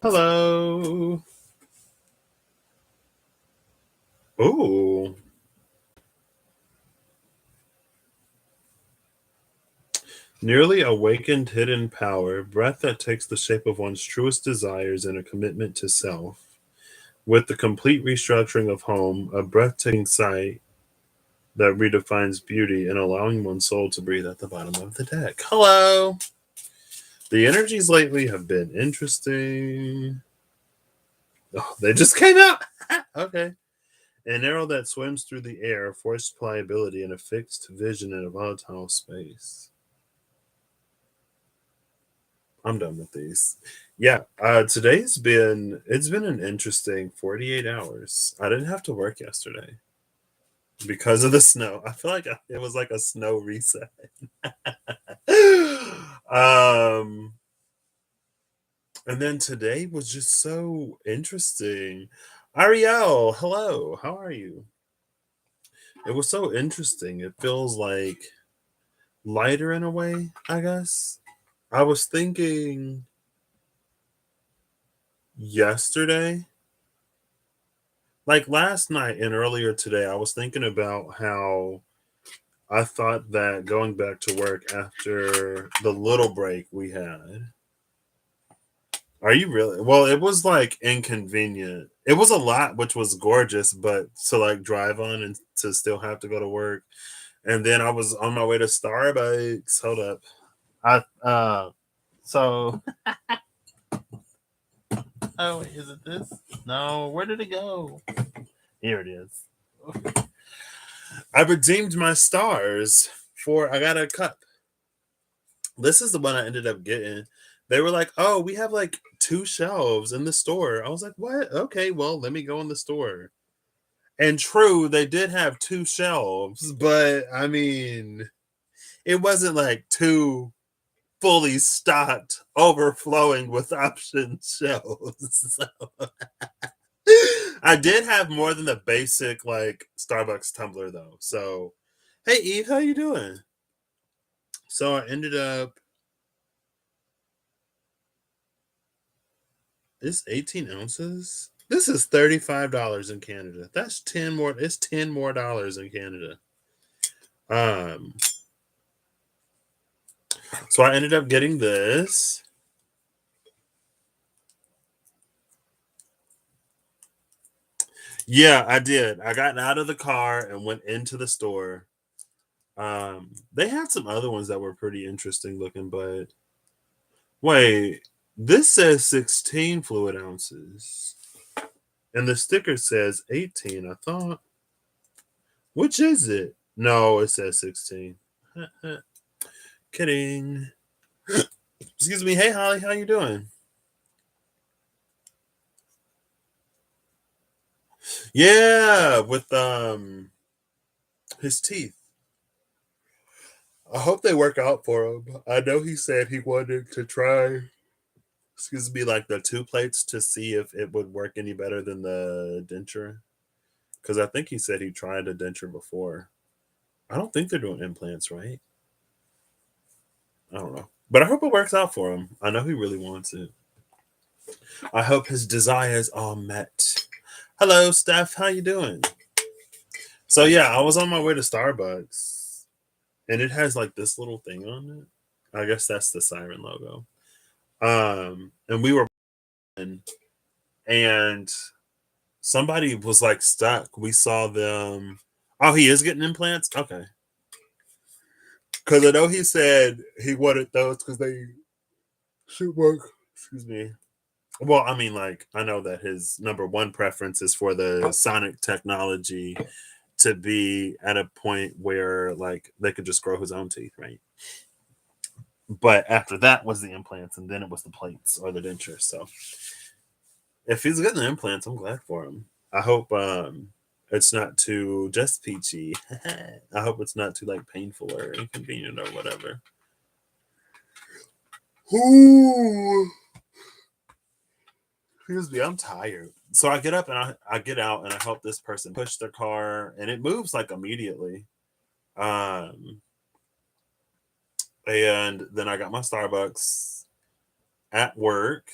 Hello. Oh, nearly awakened hidden power, breath that takes the shape of one's truest desires and a commitment to self. With the complete restructuring of home, a breathtaking sight that redefines beauty and allowing one's soul to breathe at the bottom of the deck. Hello. The energies lately have been interesting. Oh, they just came out. Okay. An arrow that swims through the air, forced pliability, and a fixed vision in a volatile space. I'm done with these. Yeah, it's been an interesting 48 hours. I didn't have to work yesterday because of the snow. I feel like it was like a snow reset. um and then today was just so interesting. Ariel, hello. How are you? It was so interesting. It feels like lighter in a way, I guess. I was thinking yesterday, like last night and earlier today, I was thinking about how I thought that going back to work after the little break we had. Are you really? Well, it was like inconvenient. It was a lot, which was gorgeous, but to like drive on and to still have to go to work. And then I was on my way to Starbucks. Hold up. I so oh wait, is it this? No, where did it go? Here it is. I redeemed my stars for I got a cup. This is the one I ended up getting. They were like, "Oh, we have like two shelves in the store." I was like, "What? Okay, well, let me go in the store." And true, they did have two shelves, but I mean, it wasn't like two fully stocked, overflowing with option shelves. So I did have more than the basic like Starbucks tumbler though. So, hey Eve, how you doing? So I ended up it's 18 ounces. This is $35 in Canada. That's 10 more. It's 10 more dollars in Canada. Um, so I ended up getting this. Yeah, I did. I got out of the car and went into the store. They had some other ones that were pretty interesting looking, but wait, this says 16 fluid ounces. And the sticker says 18. I thought, which is it? No, it says 16. Kidding. Excuse me. Hey, Holly, how you doing? Yeah, with his teeth. I hope they work out for him. I know he said he wanted to try, excuse me, like the two plates to see if it would work any better than the denture. Because I think he said he tried a denture before. I don't think they're doing implants, right? I don't know. But I hope it works out for him. I know he really wants it. I hope his desires are met. Hello, Steph. How you doing? So yeah, I was on my way to Starbucks, and it has like this little thing on it. I guess that's the siren logo. And we were in, and somebody was like stuck. We saw them. Oh, he is getting implants. Okay, because I know he said he wanted those because they should work. Excuse me. Well, I mean, like I know that his number one preference is for the sonic technology to be at a point where like they could just grow his own teeth, right? But after that was the implants, and then it was the plates or the dentures. So if he's getting the implants, I'm glad for him. I hope it's not too just peachy. I hope it's not too like painful or inconvenient or whatever. Ooh, excuse me, I'm tired. So I get up and I get out and I help this person push their car and it moves like immediately. Um, and then I got my Starbucks at work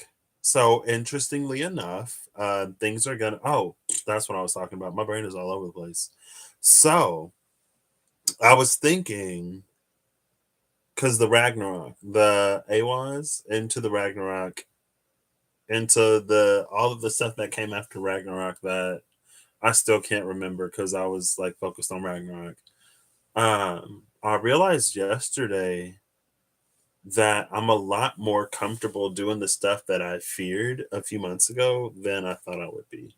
So interestingly enough, things are gonna. Oh, that's what I was talking about. My brain is all over the place. So I was thinking, because the Ragnarok, the Awas into the Ragnarok, into the all of the stuff that came after Ragnarok that I still can't remember because I was like focused on Ragnarok. I realized yesterday that I'm a lot more comfortable doing the stuff that I feared a few months ago than I thought I would be.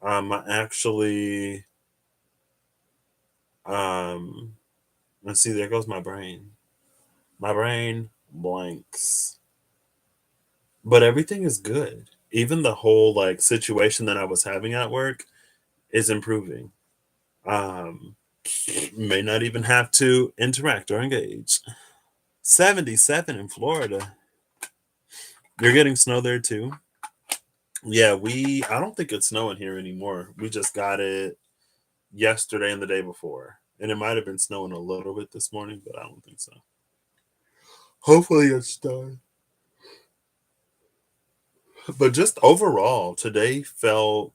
I actually, um, let's see, there goes my brain. My brain blanks, but everything is good. Even the whole like situation that I was having at work is improving. Um, may not even have to interact or engage. 77 in Florida. You're getting snow there too? Yeah, I don't think it's snowing here anymore. We just got it yesterday and the day before. And it might have been snowing a little bit this morning, but I don't think so. Hopefully it's done. But just overall, today felt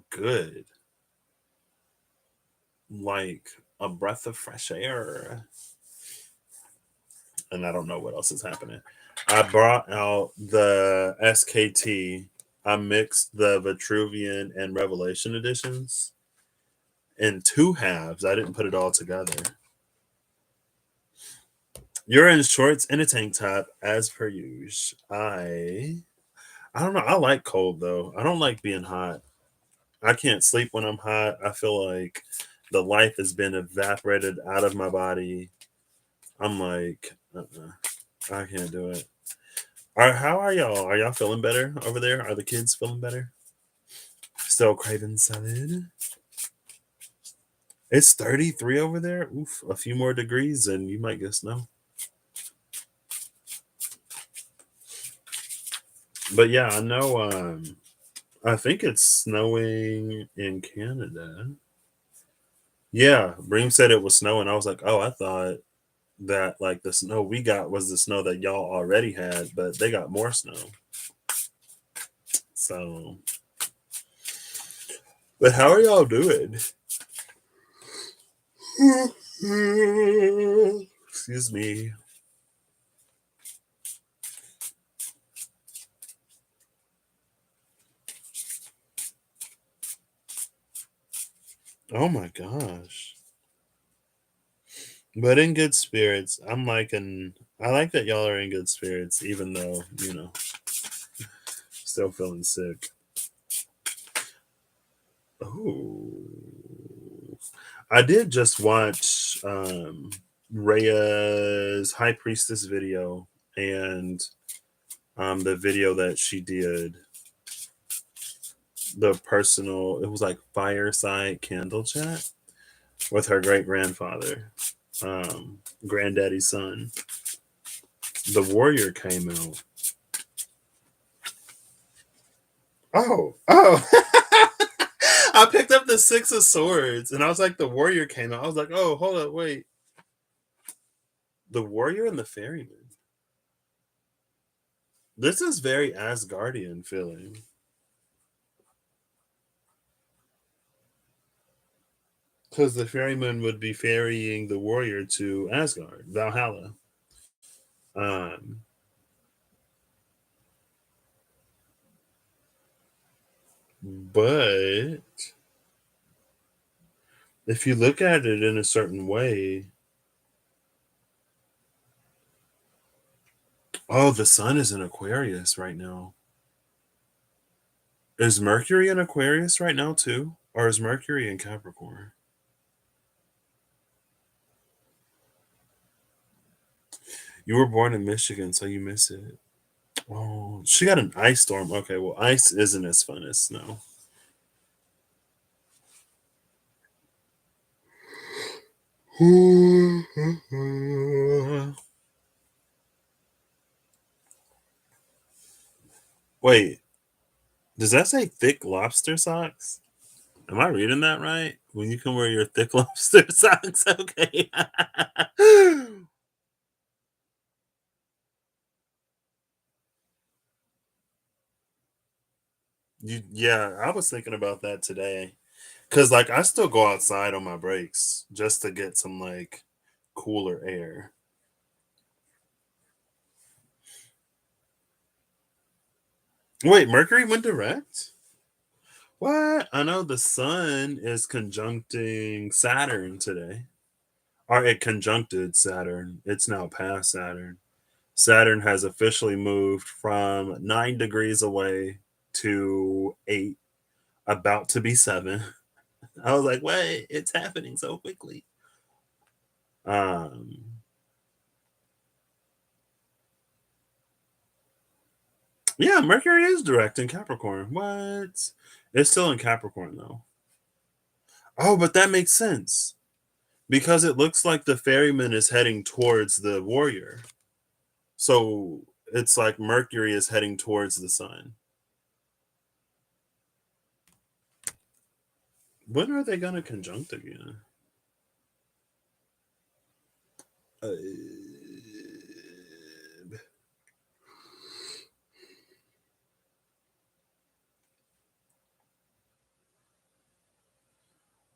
good. Like a breath of fresh air. And I don't know what else is happening. I brought out the SKT. I mixed the Vitruvian and Revelation editions in two halves. I didn't put it all together. You're in shorts and a tank top, as per usual. I don't know. I like cold though. I don't like being hot. I can't sleep when I'm hot. I feel like the life has been evaporated out of my body. I'm like, I can't do it. How are y'all? Are y'all feeling better over there? Are the kids feeling better? Still craving salad? It's 33 over there. Oof, a few more degrees and you might get snow. But yeah, I know I think it's snowing in Canada. Yeah, Bream said it was snowing. I was like, oh, I thought that like the snow we got was the snow that y'all already had, but they got more snow. So, but how are y'all doing? Excuse me. Oh my gosh. But in good spirits. I like that y'all are in good spirits, even though, still feeling sick. Oh. I did just watch Rhea's High Priestess video and the video that she did, the personal, it was like fireside candle chat with her great grandfather, granddaddy's son. The warrior came out. Oh. I picked up the Six of Swords and I was like, the warrior came out. I was like, oh, hold up, wait. The warrior and the ferryman. This is very Asgardian feeling. Because the ferryman would be ferrying the warrior to Asgard, Valhalla. Um, but if you look at it in a certain way, oh, the sun is in Aquarius right now. Is Mercury in Aquarius right now too? Or is Mercury in Capricorn? You were born in Michigan, so you miss it. Oh, she got an ice storm. Okay, well, ice isn't as fun as snow. Wait, does that say thick lobster socks? Am I reading that right? When you can wear your thick lobster socks, okay. Yeah, I was thinking about that today. Cause like I still go outside on my breaks just to get some like cooler air. Wait, Mercury went direct? What? I know the sun is conjuncting Saturn today. Or it conjuncted Saturn. It's now past Saturn. Saturn has officially moved from 9 degrees away to 8, about to be 7. I was like, wait, it's happening so quickly. Um, yeah, Mercury is direct in Capricorn. What? It's still in Capricorn though. Oh, but that makes sense because it looks like the ferryman is heading towards the warrior. So it's like Mercury is heading towards the sun. When are they going to conjunct again? Uh,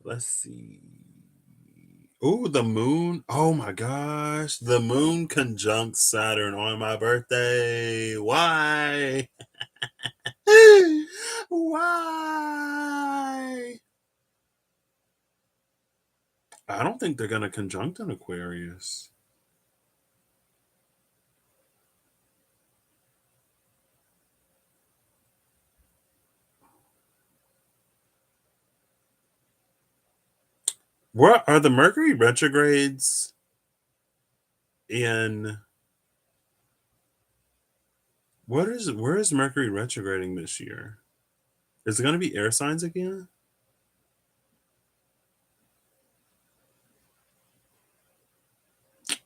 let's see. Oh, the moon. Oh my gosh. The moon conjuncts Saturn on my birthday. Why? Why? I don't think they're going to conjunct an Aquarius. What are the Mercury retrogrades in where is Mercury retrograding this year? Is it going to be air signs again?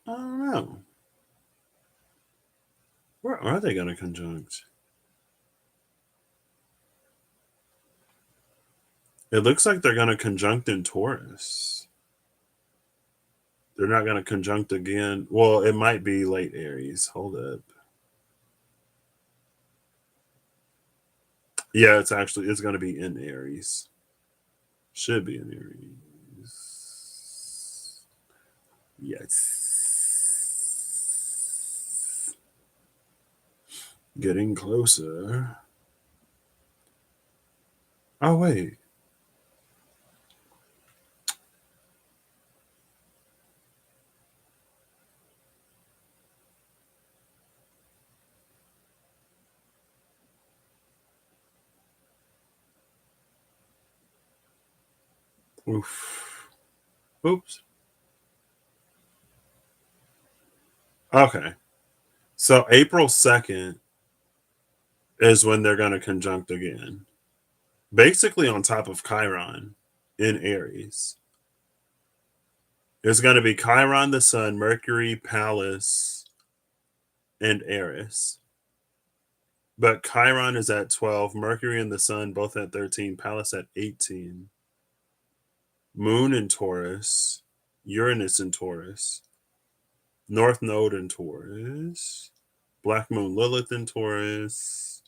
I don't know. Where are they going to conjunct? It looks like they're going to conjunct in Taurus. They're not going to conjunct again. Well, it might be late Aries. Hold up. Yeah, it's going to be in Aries. Should be in Aries. Yes. Getting closer. Oh wait. Oof. Oops. Okay. So April 2nd is when they're going to conjunct again. Basically on top of Chiron in Aries. It's going to be Chiron the Sun, Mercury, Pallas, and Eris. But Chiron is at 12, Mercury and the Sun both at 13, Pallas at 18. Moon in Taurus, Uranus in Taurus, North Node in Taurus, Black Moon Lilith in Taurus.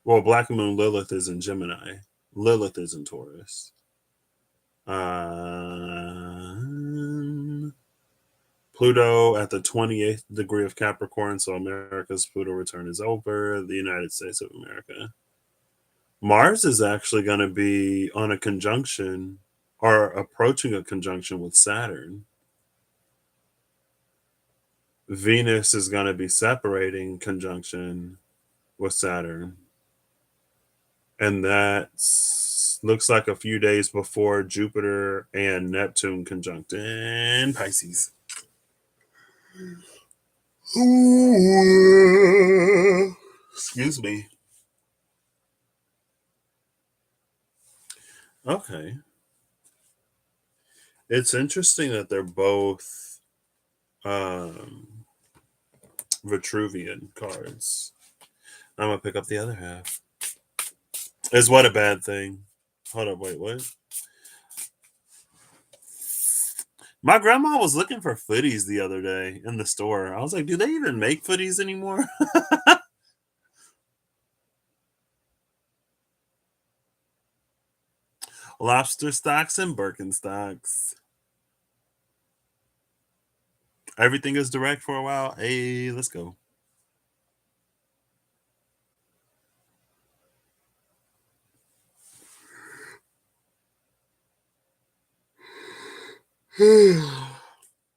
Well, Black Moon Lilith is in Gemini. Lilith is in Taurus. Pluto at the 28th degree of Capricorn, so America's Pluto return is over. The United States of America. Mars is actually going to be on a conjunction or approaching a conjunction with Saturn. Venus is going to be separating conjunction with Saturn. And that looks like a few days before Jupiter and Neptune conjunct in Pisces. Excuse me. Okay. It's interesting that they're both um, Vitruvian cards. I'm gonna pick up the other half. Is what a bad thing? Hold up, wait, what? My grandma was looking for footies the other day in the store. I was like, do they even make footies anymore? Lobster stocks and Birkenstocks. Everything is direct for a while. Hey, let's go.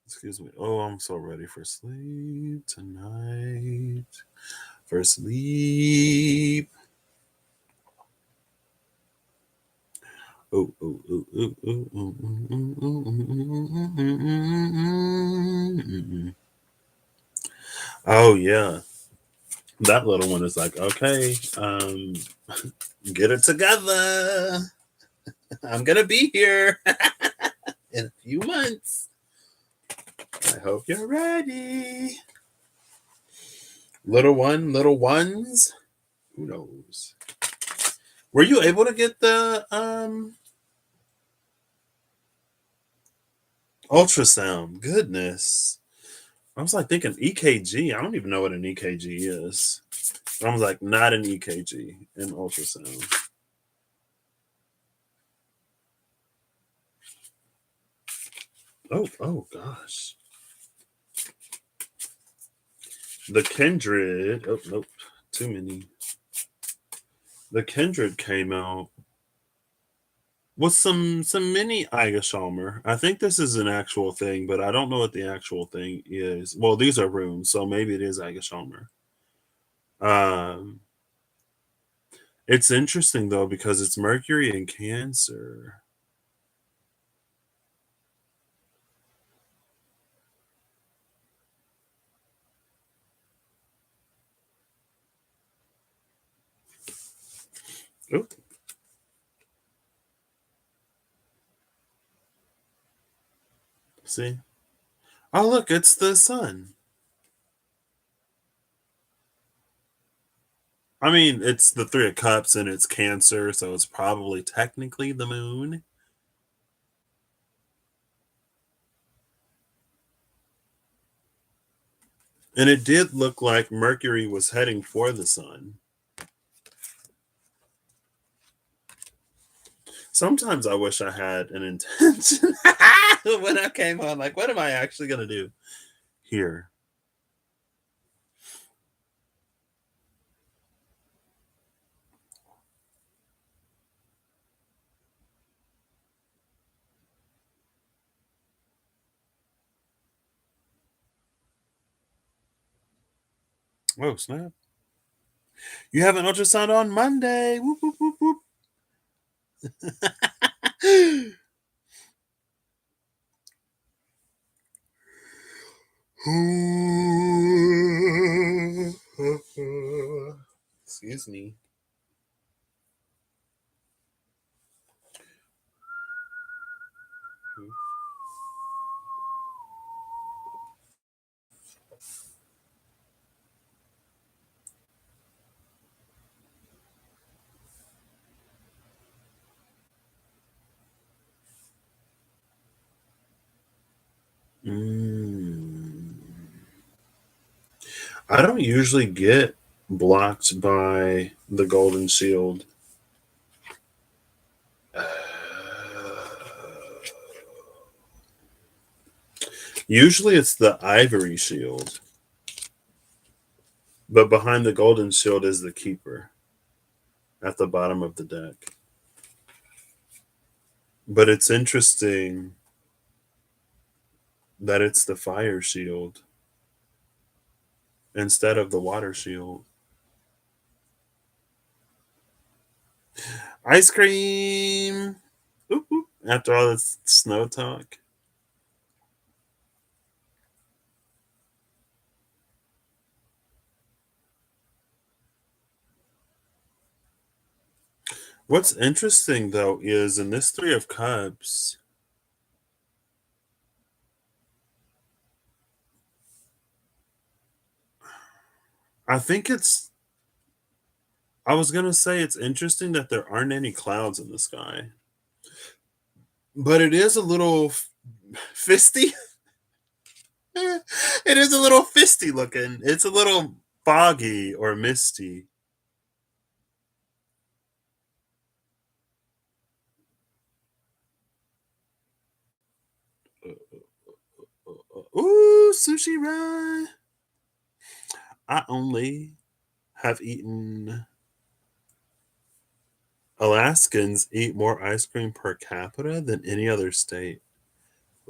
Excuse me. Oh, I'm so ready for sleep tonight. For sleep. Oh, oh, oh, oh, oh, oh, oh, oh, yeah. That little one is like, okay, get it together. I'm gonna be here in a few months. I hope you're ready. Little one, little ones. Who knows? Were you able to get the ultrasound? Goodness. I was like thinking EKG. I don't even know what an EKG is. I was like, not an EKG, an ultrasound. Oh gosh. The Kindred. Oh nope, too many. The Kindred came out with some mini Eigerschalmer. I think this is an actual thing, but I don't know what the actual thing is. Well, these are runes, so maybe it is Eigerschalmer. Um, it's interesting though because it's Mercury in Cancer. Oop. See? Oh, look, it's the sun. I mean, it's the Three of Cups and it's Cancer, so it's probably technically the moon. And it did look like Mercury was heading for the sun. Sometimes I wish I had an intention when I came on. Like, what am I actually going to do here? Oh, snap. You have an ultrasound on Monday. Whoop, whoop, whoop, whoop. Excuse me. I don't usually get blocked by the golden shield. Usually it's the ivory shield, but behind the golden shield is the keeper at the bottom of the deck. But it's interesting that it's the fire shield instead of the water shield. Ice cream! Oop, oop. After all this snow talk. What's interesting though is in this Three of Cups, I think I was going to say it's interesting that there aren't any clouds in the sky. But it is a little fisty. It is a little fisty looking. It's a little foggy or misty. Ooh, sushi run. I only have eaten. Alaskans eat more ice cream per capita than any other state.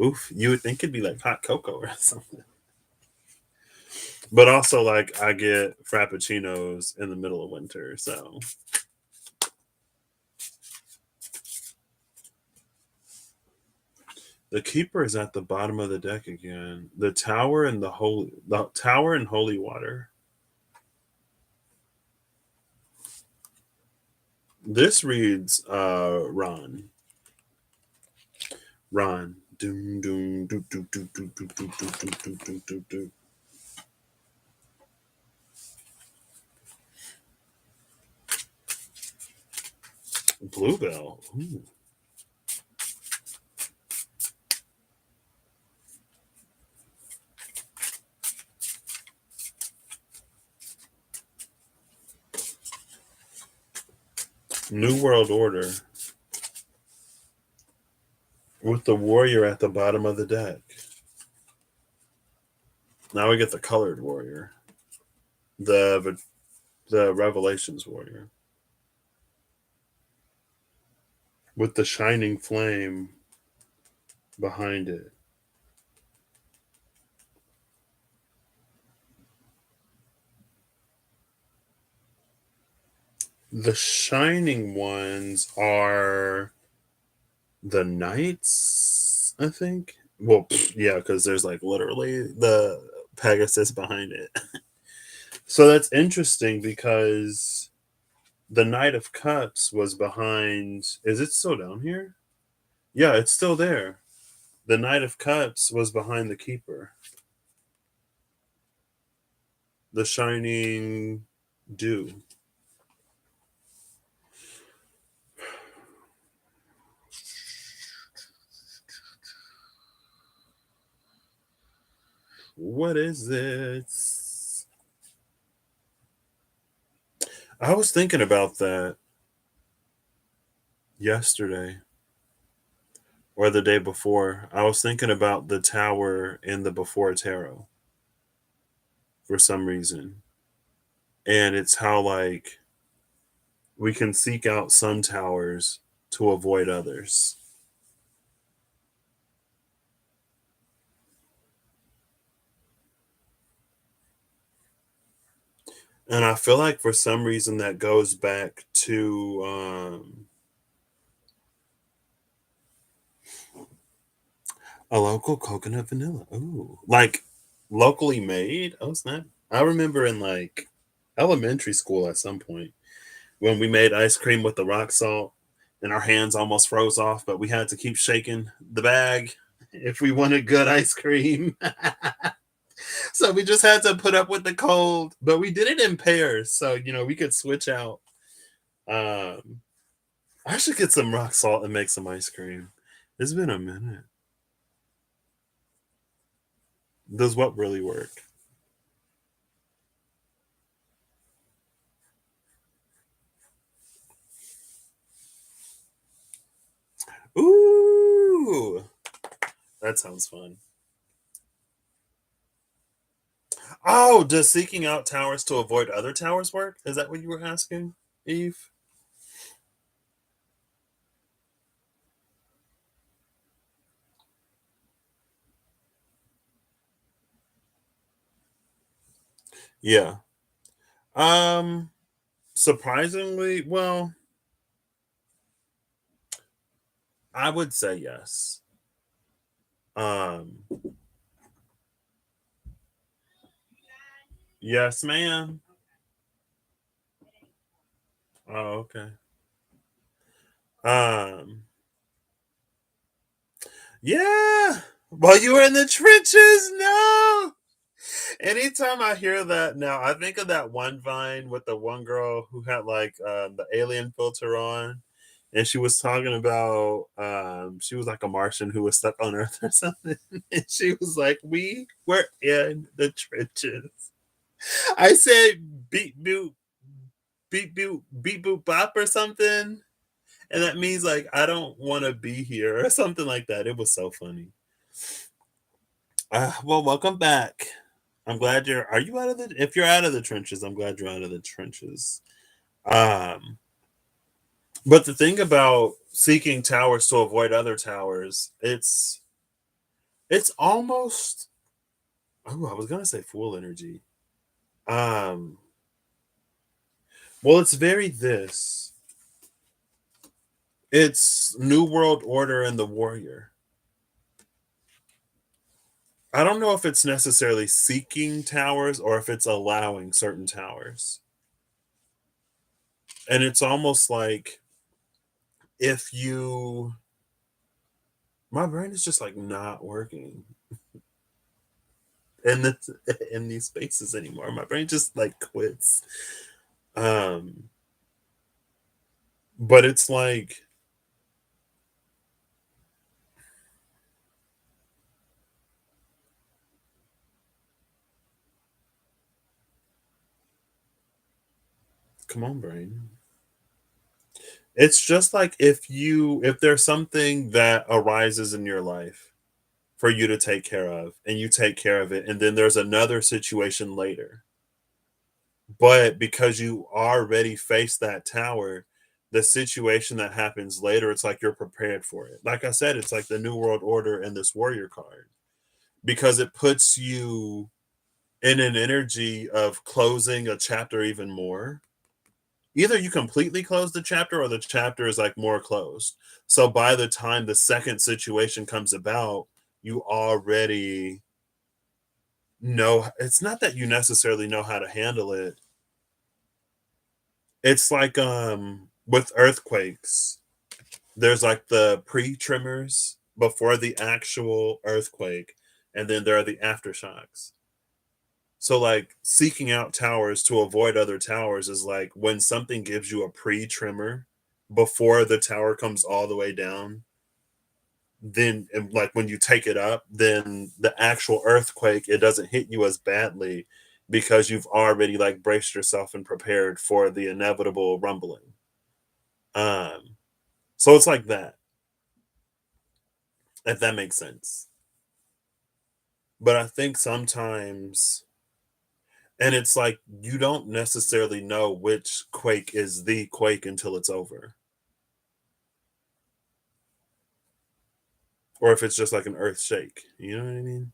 Oof, you would think it'd be like hot cocoa or something. But also, like, I get frappuccinos in the middle of winter, so the keeper is at the bottom of the deck again. The tower and holy water. This reads Ron. Ron. Doom doom doo doo doo doo doo doo doo doo doo doo doo. Bluebell. Ooh. New World Order. With the warrior at the bottom of the deck. Now we get the colored warrior. The Revelations warrior. With the shining flame behind it. The shining ones are the knights, I think. Well, yeah, because there's like literally the Pegasus behind it. So that's interesting because the Knight of Cups was behind. Is it still down here? Yeah, it's still there. The Knight of Cups was behind the Keeper. The Shining Dew. What is this? I was thinking about that yesterday or the day before. I was thinking about the tower in the Before Tarot for some reason. And it's how, like, we can seek out some towers to avoid others. And I feel like for some reason that goes back to a local coconut vanilla. Ooh, like locally made. Oh snap! I remember in like elementary school at some point when we made ice cream with the rock salt, and our hands almost froze off, but we had to keep shaking the bag if we wanted good ice cream. So we just had to put up with the cold, but we did it in pairs, so we could switch out. Um, I should get some rock salt and make some ice cream. It's been a minute. Does what really work? Ooh, that sounds fun. Oh, does seeking out towers to avoid other towers work? Is that what you were asking, Eve? Yeah. Um, Surprisingly, well, I would say yes. Um, yes, ma'am. Oh, okay. Um, yeah. While you were in the trenches, no. Anytime I hear that now, I think of that one Vine with the one girl who had like the alien filter on, and she was talking about she was like a Martian who was stuck on Earth or something, and she was like, "We were in the trenches." I said, "Beep boop, beep boop, beep boop bop" or something, and that means like I don't want to be here or something like that. It was so funny. Well, welcome back. I'm glad you're. Are you out of the? If you're out of the trenches, I'm glad you're out of the trenches. Um, but the thing about seeking towers to avoid other towers, it's almost. Oh, I was gonna say fool energy. Um, well, it's very this. It's New World Order and the Warrior. I don't know if it's necessarily seeking towers or if it's allowing certain towers. And it's almost like if you my brain is just like not working in this in these spaces anymore. My brain just like quits. Um but it's like come on brain. It's just like if there's something that arises in your life for you to take care of and you take care of it and then there's another situation later. But because you already faced that tower, the situation that happens later, it's like you're prepared for it. Like I said, it's like the New World Order and this warrior card because it puts you in an energy of closing a chapter even more. Either you completely close the chapter or the chapter is like more closed. So by the time the second situation comes about, you already know it's not that you necessarily know how to handle it. It's like with earthquakes, there's like the pre-tremors before the actual earthquake, and then there are the aftershocks. So like seeking out towers to avoid other towers is like when something gives you a pre-tremor before the tower comes all the way down, then and like when you take it up, then the actual earthquake it doesn't hit you as badly because you've already like braced yourself and prepared for the inevitable rumbling. Um so it's like that, if that makes sense. But I think sometimes and it's like you don't necessarily know which quake is the quake until it's over. Or if it's just like an earth shake. You know what I mean?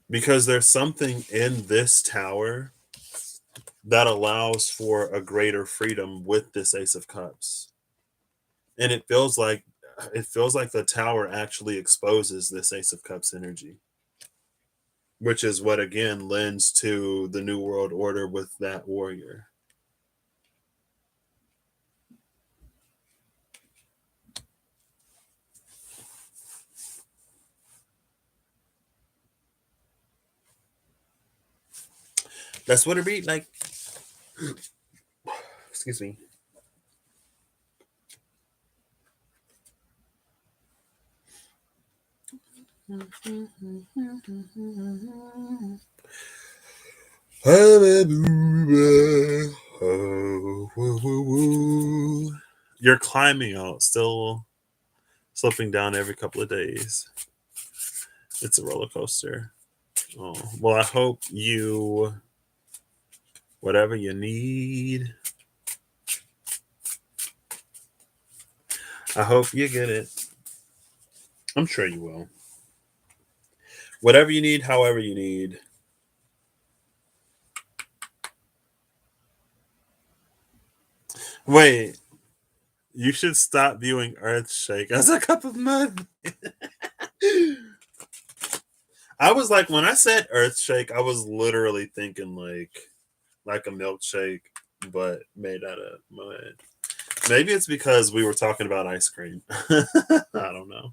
Because there's something in this tower that allows for a greater freedom with this Ace of Cups. And it feels like the tower actually exposes this Ace of Cups energy, which is what again lends to the New World Order with that warrior. That's what it be like. Excuse me. You're climbing out, still slipping down every couple of days. It's a roller coaster. Oh, well, I hope whatever you need, I hope you get it. I'm sure you will. Whatever you need, however you need. Wait, you should stop viewing Earthshake as a cup of mud. I was like, when I said Earthshake, I was literally thinking like a milkshake, but made out of mud. Maybe it's because we were talking about ice cream. I don't know.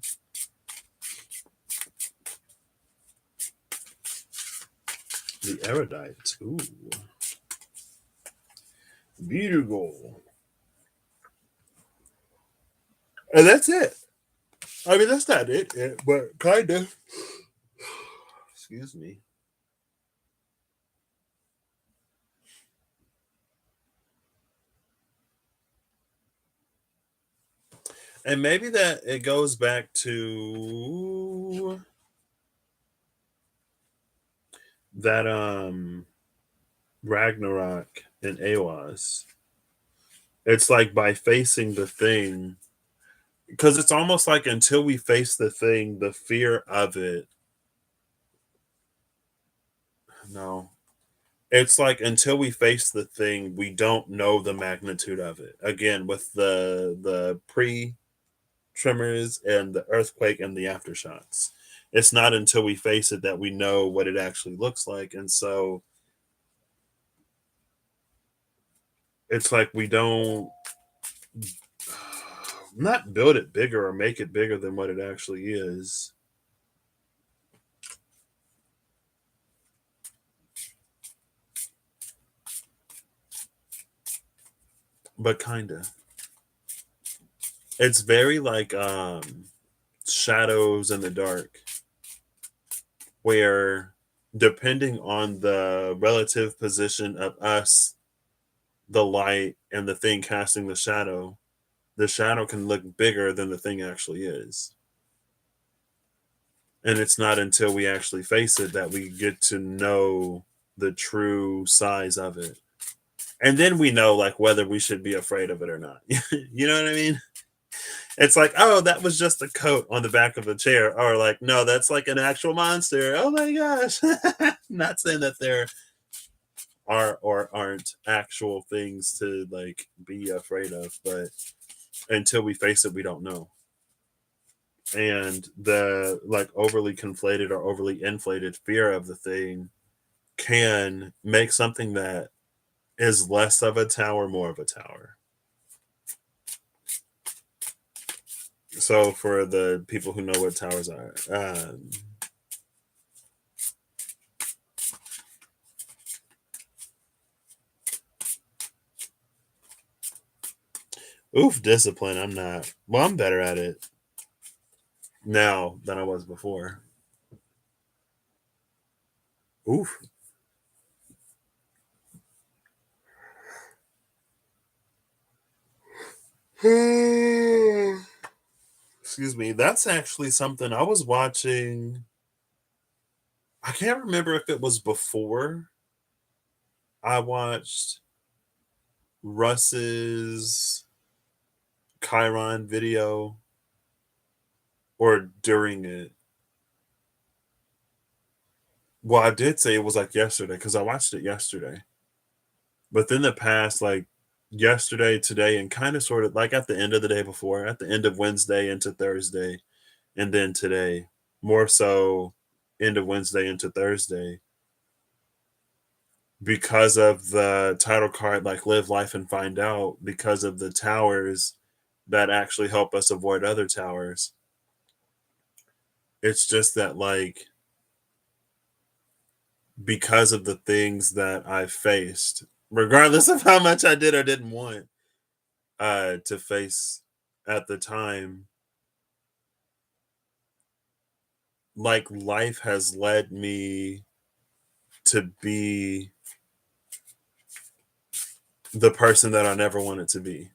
The erudite. Ooh, beautiful. And that's it. I mean, that's not it, but kind of. Excuse me. And maybe that it goes back to that Ragnarok in Awas. It's like by facing the thing, because it's almost like until we face the thing, the fear of it. No, it's like until we face the thing, we don't know the magnitude of it. Again, with the pre tremors and the earthquake and the aftershocks, it's not until we face it that we know what it actually looks like, and so it's like we don't not build it bigger or make it bigger than what it actually is, but kind of. It's very like shadows in the dark, where depending on the relative position of us, the light, and the thing casting the shadow can look bigger than the thing actually is. And it's not until we actually face it that we get to know the true size of it. And then we know like whether we should be afraid of it or not. You know what I mean? It's like, oh, that was just a coat on the back of the chair. Or like, no, that's like an actual monster. Oh my gosh. Not saying that there are or aren't actual things to like be afraid of, but until we face it, we don't know. And the like overly conflated or overly inflated fear of the thing can make something that is less of a tower more of a tower. So for the people who know what towers are, oof, discipline. I'm not. Well, I'm better at it now than I was before. Oof. Excuse me. That's actually something I was watching. I can't remember if it was before I watched Russ's Chiron video or during it. Well, I did say it was like yesterday because I watched it yesterday. But then the past, like yesterday, today, and kind of sort of like at the end of the day before, at the end of Wednesday into Thursday, and then today, more so end of Wednesday into Thursday, because of the title card, like Live Life and Find Out, because of the towers that actually help us avoid other towers. It's just that, like, because of the things that I've faced, regardless of how much I did or didn't want to face at the time, like life has led me to be the person that I never wanted to be.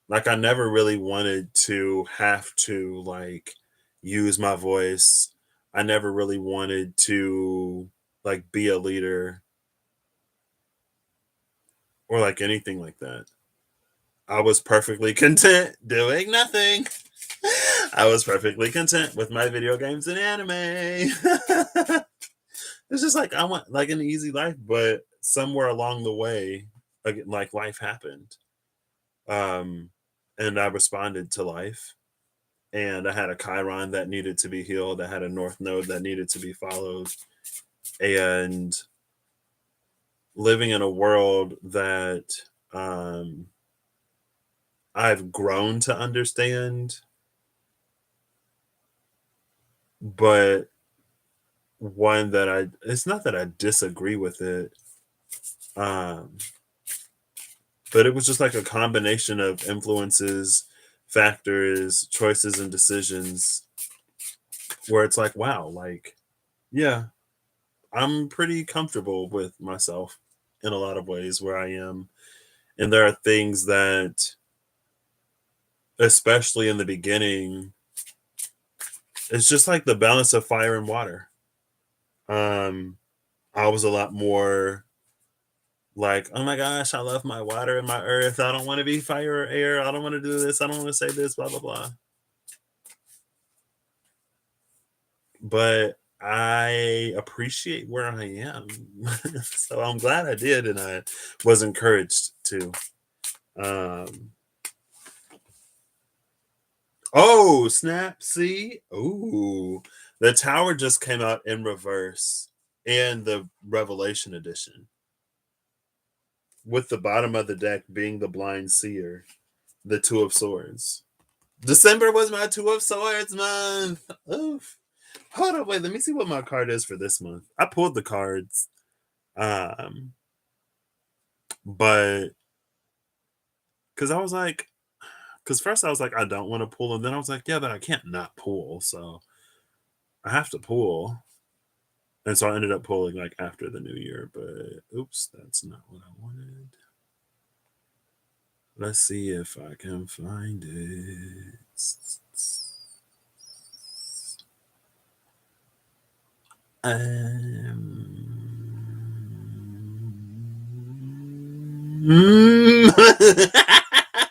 Like I never really wanted to have to like use my voice. I never really wanted to like be a leader or like anything like that. I was perfectly content doing nothing. I was perfectly content with my video games and anime. It's just like I want like an easy life, but somewhere along the way, like life happened, um, and I responded to life. And I had a Chiron that needed to be healed. I had a North Node that needed to be followed, and living in a world that um, I've grown to understand, but one that it's not that I disagree with it, um, but it was just like a combination of influences, factors, choices, and decisions where it's like, wow, like, yeah, I'm pretty comfortable with myself in a lot of ways where I am. And there are things that especially in the beginning, it's just like the balance of fire and water. I was a lot more like, oh my gosh, I love my water and my earth. I don't want to be fire or air. I don't want to do this. I don't want to say this, blah, blah, blah. But I appreciate where I am. So I'm glad I did, and I was encouraged to. Oh, snap. See? Ooh. The Tower just came out in reverse and the Revelation edition, with the bottom of the deck being the Blind Seer, the Two of Swords. December was my Two of Swords month. Oof. Hold on, wait, let me see what my card is for this month. I pulled the cards. But because I was like, because first I was like, I don't want to pull, and then I was like, yeah, but I can't not pull, so I have to pull. And so I ended up pulling like after the new year, but oops, that's not what I wanted. Let's see if I can find it.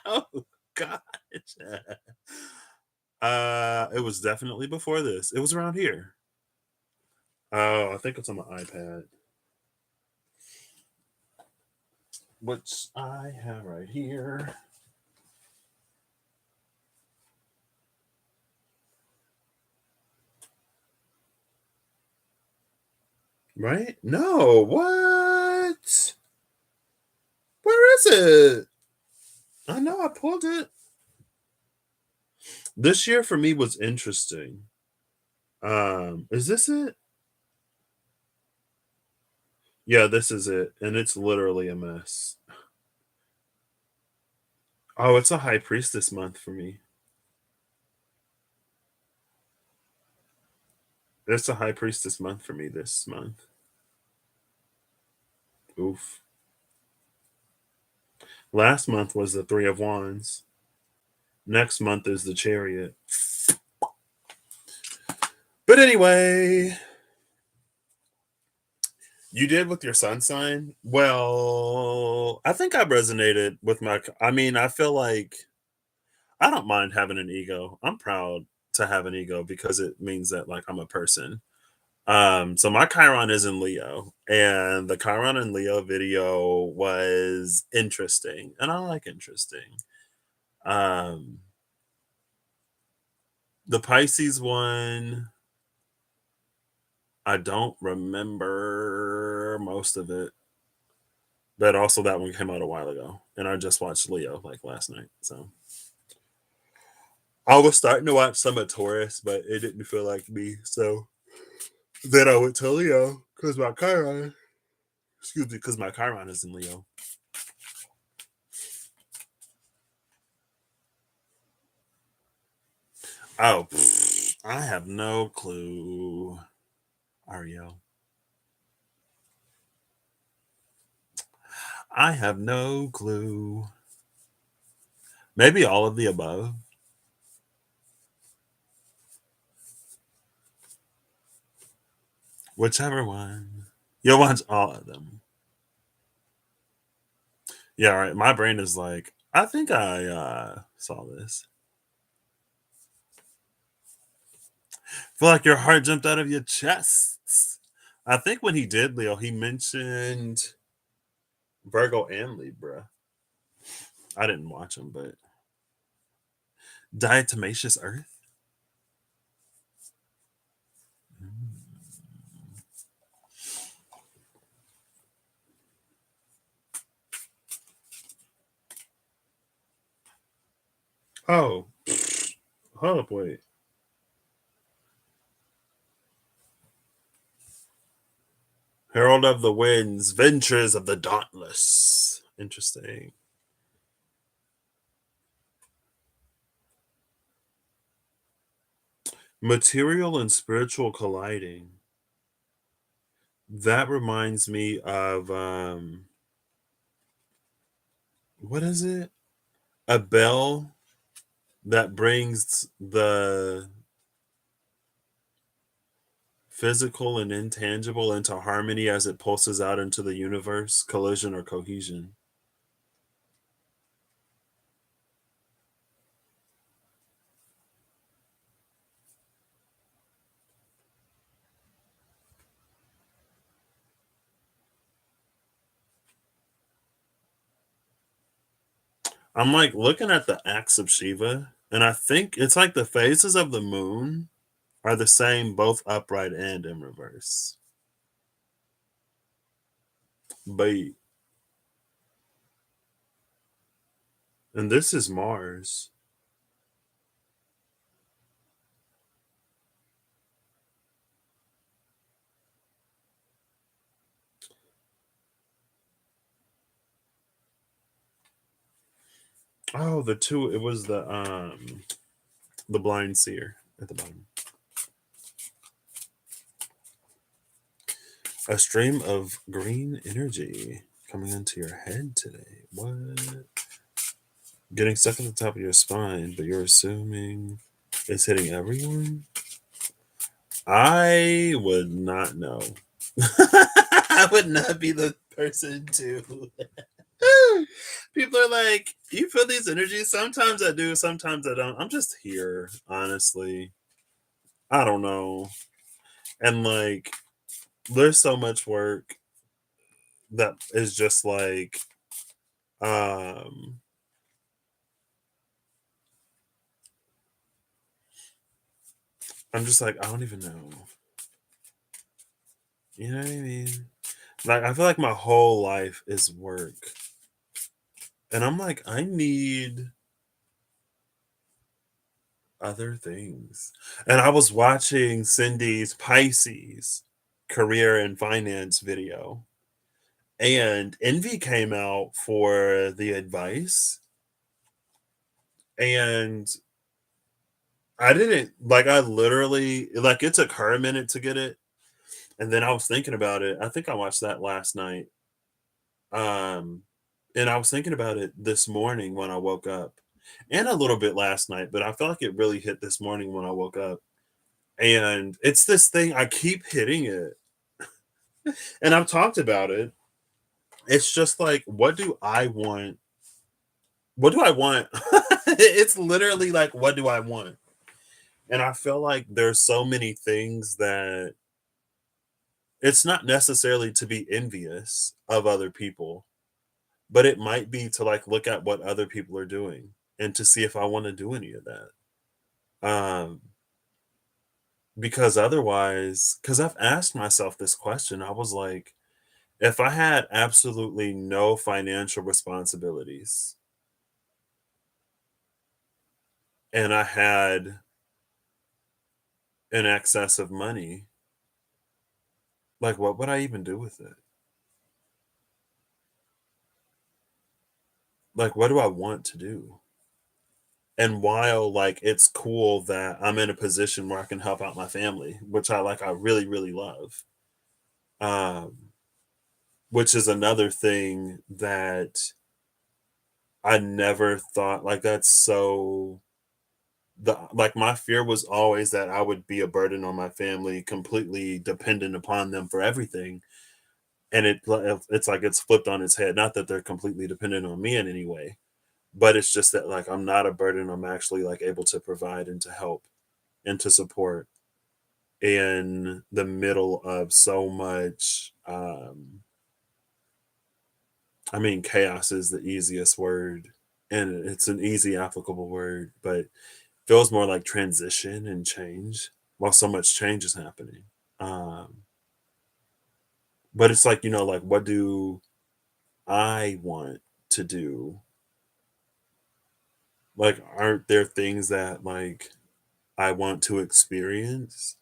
Oh gosh. It was definitely before this. It was around here. Oh, I think it's on my iPad, which I have right here. Right? No, what? Where is it? I know I pulled it. This year for me was interesting. Is this it? Yeah, this is it. And it's literally a mess. Oh, it's a High Priestess month for me. It's a High Priestess month for me this month. Oof. Last month was the Three of Wands. Next month is the Chariot. But anyway, you did with your sun sign? Well, I think I resonated with my. I mean, I feel like I don't mind having an ego. I'm proud to have an ego because it means that like I'm a person. So my Chiron is in Leo, and the Chiron in Leo video was interesting, and I like interesting. Um, the Pisces one, I don't remember most of it, but also that one came out a while ago, and I just watched Leo like last night. So I was starting to watch some of Taurus, but it didn't feel like me. So then I went to Leo because my Chiron, excuse me, because my Chiron is in Leo. Oh, I have no clue. Ariel. I have no clue. Maybe all of the above. Whichever one. You'll watch all of them. Yeah, right. My brain is like, I think I saw this. Feel like your heart jumped out of your chest. I think when he did Leo, he mentioned Virgo and Libra. I didn't watch them, but diatomaceous earth. Oh, hold up, wait. Herald of the Winds, Ventures of the Dauntless. Interesting. Material and spiritual colliding. That reminds me of what is it? A bell that brings the physical and intangible into harmony as it pulses out into the universe, collision or cohesion. I'm like looking at the acts of Shiva, and I think it's like the phases of the moon are the same, both upright and in reverse. But and this is Mars. Oh, the two. It was the blind seer at the bottom. A stream of green energy coming into your head today. What? Getting stuck at the top of your spine, but you're assuming it's hitting everyone? I would not know. I would not be the person to. People are like, you feel these energies? Sometimes I do, sometimes I don't. I'm just here, honestly. I don't know. And like, there's so much work that is just like, um, I'm just like, I don't even know. You know what I mean? Like, I feel like my whole life is work. And I'm like, I need other things. And I was watching Cindy's Pisces career and finance video, and Envy came out for the advice. And I didn't like, I literally, like, it took her a minute to get it. And then I was thinking about it. I think I watched that last night. Um, and I was thinking about it this morning when I woke up, and a little bit last night, but I felt like it really hit this morning when I woke up. And it's this thing, I keep hitting it. And I've talked about it. It's just like, what do I want? What do I want? It's literally like, what do I want? And I feel like there's so many things that it's not necessarily to be envious of other people, but it might be to like look at what other people are doing and to see if I want to do any of that. Um, because otherwise, because I've asked myself this question, I was like, if I had absolutely no financial responsibilities and I had an excess of money, like what would I even do with it? Like, what do I want to do? And while like it's cool that I'm in a position where I can help out my family, which I really, really love. Um, which is another thing that I never thought, like, that's so the like my fear was always that I would be a burden on my family, completely dependent upon them for everything. And it's like it's flipped on its head. Not that they're completely dependent on me in any way, but it's just that like I'm not a burden. I'm actually like able to provide and to help and to support in the middle of so much. I mean, chaos is the easiest word, and it's an easy applicable word, but feels more like transition and change while so much change is happening. Um, but it's like, like what do I want to do? Like, aren't there things that like I want to experience?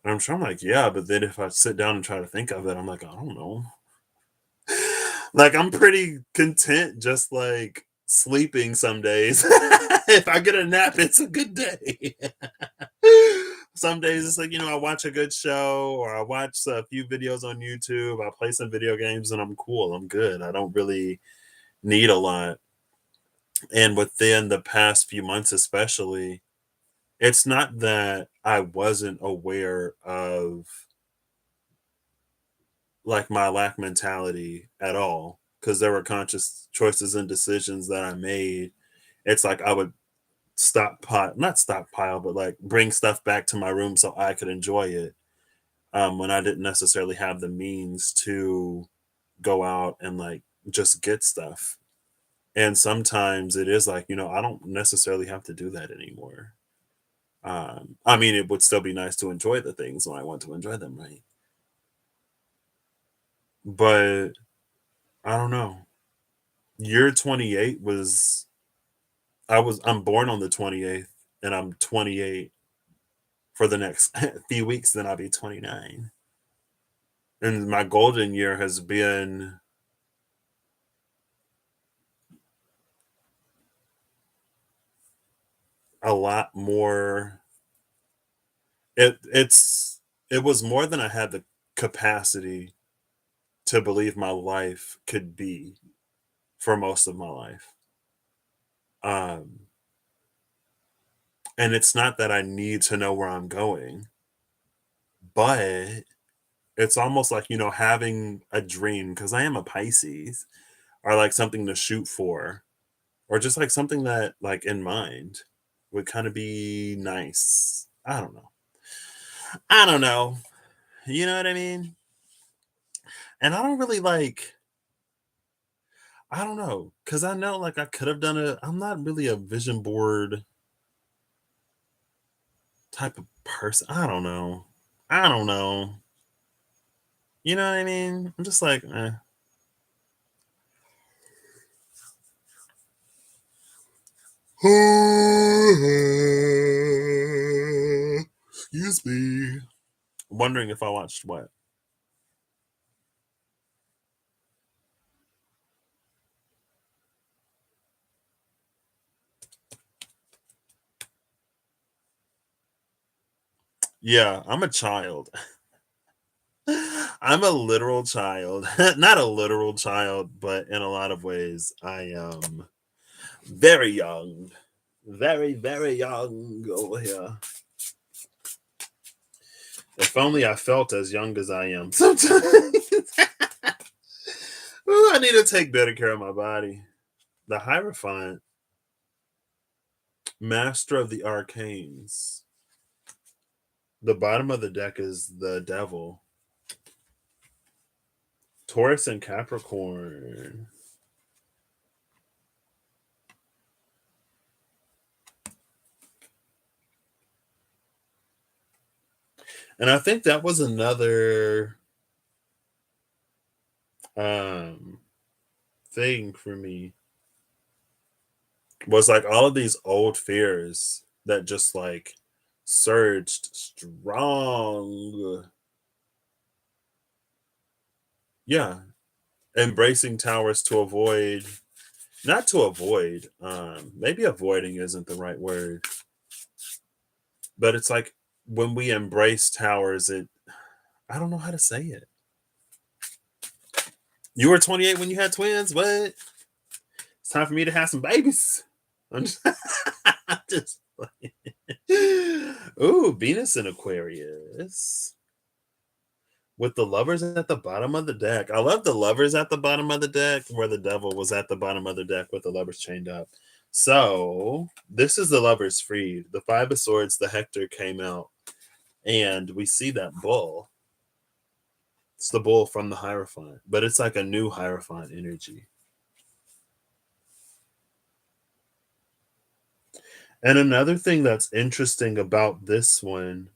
And I'm sure I'm like, yeah, but then if I sit down and try to think of it, I'm like, I don't know. Like, I'm pretty content just like sleeping some days. If I get a nap, it's a good day. Some days it's like, I watch a good show or I watch a few videos on YouTube. I play some video games and I'm cool. I'm good. I don't really need a lot. And within the past few months, especially, it's not that I wasn't aware of like my lack mentality at all, because there were conscious choices and decisions that I made. It's like I would not stockpile, but like bring stuff back to my room so I could enjoy it, when I didn't necessarily have the means to go out and like just get stuff. And sometimes it is like, I don't necessarily have to do that anymore. I mean, it would still be nice to enjoy the things when I want to enjoy them, right? But I don't know. Year 28 was I'm born on the 28th, and I'm 28 for the next few weeks, then I'll be 29. And my golden year has been a lot more. It was more than I had the capacity to believe my life could be for most of my life. Um, and it's not that I need to know where I'm going, but it's almost like, having a dream, because I am a Pisces, or like something to shoot for, or just like something that, like, in mind would kind of be nice. I don't know. I don't know. You know what I mean? And I don't really like, I don't know, because I know like I could have done I'm not really a vision board type of person. I don't know. I don't know. You know what I mean? I'm just like, eh. Excuse me. Wondering if I watched what? Yeah, I'm a child. I'm a literal child. Not a literal child, but in a lot of ways, I am very young. Very, very young over here. If only I felt as young as I am sometimes. Ooh, I need to take better care of my body. The Hierophant, Master of the Arcanes. The bottom of the deck is the Devil. Taurus and Capricorn. And I think that was another um thing for me, was like all of these old fears that just like surged strong. Yeah, embracing towers to avoid, not to avoid, maybe avoiding isn't the right word, but it's like when we embrace towers, I don't know how to say it. You were 28 when you had twins. What? It's time for me to have some babies. I'm just, I'm just like, ooh, Venus in Aquarius with the lovers at the bottom of the deck. I love the lovers at the bottom of the deck, where the devil was at the bottom of the deck with the lovers chained up. So this is the lovers freed. The Five of Swords, the Hector came out, and we see that bull. It's the bull from the Hierophant, but it's like a new Hierophant energy. And another thing that's interesting about this one,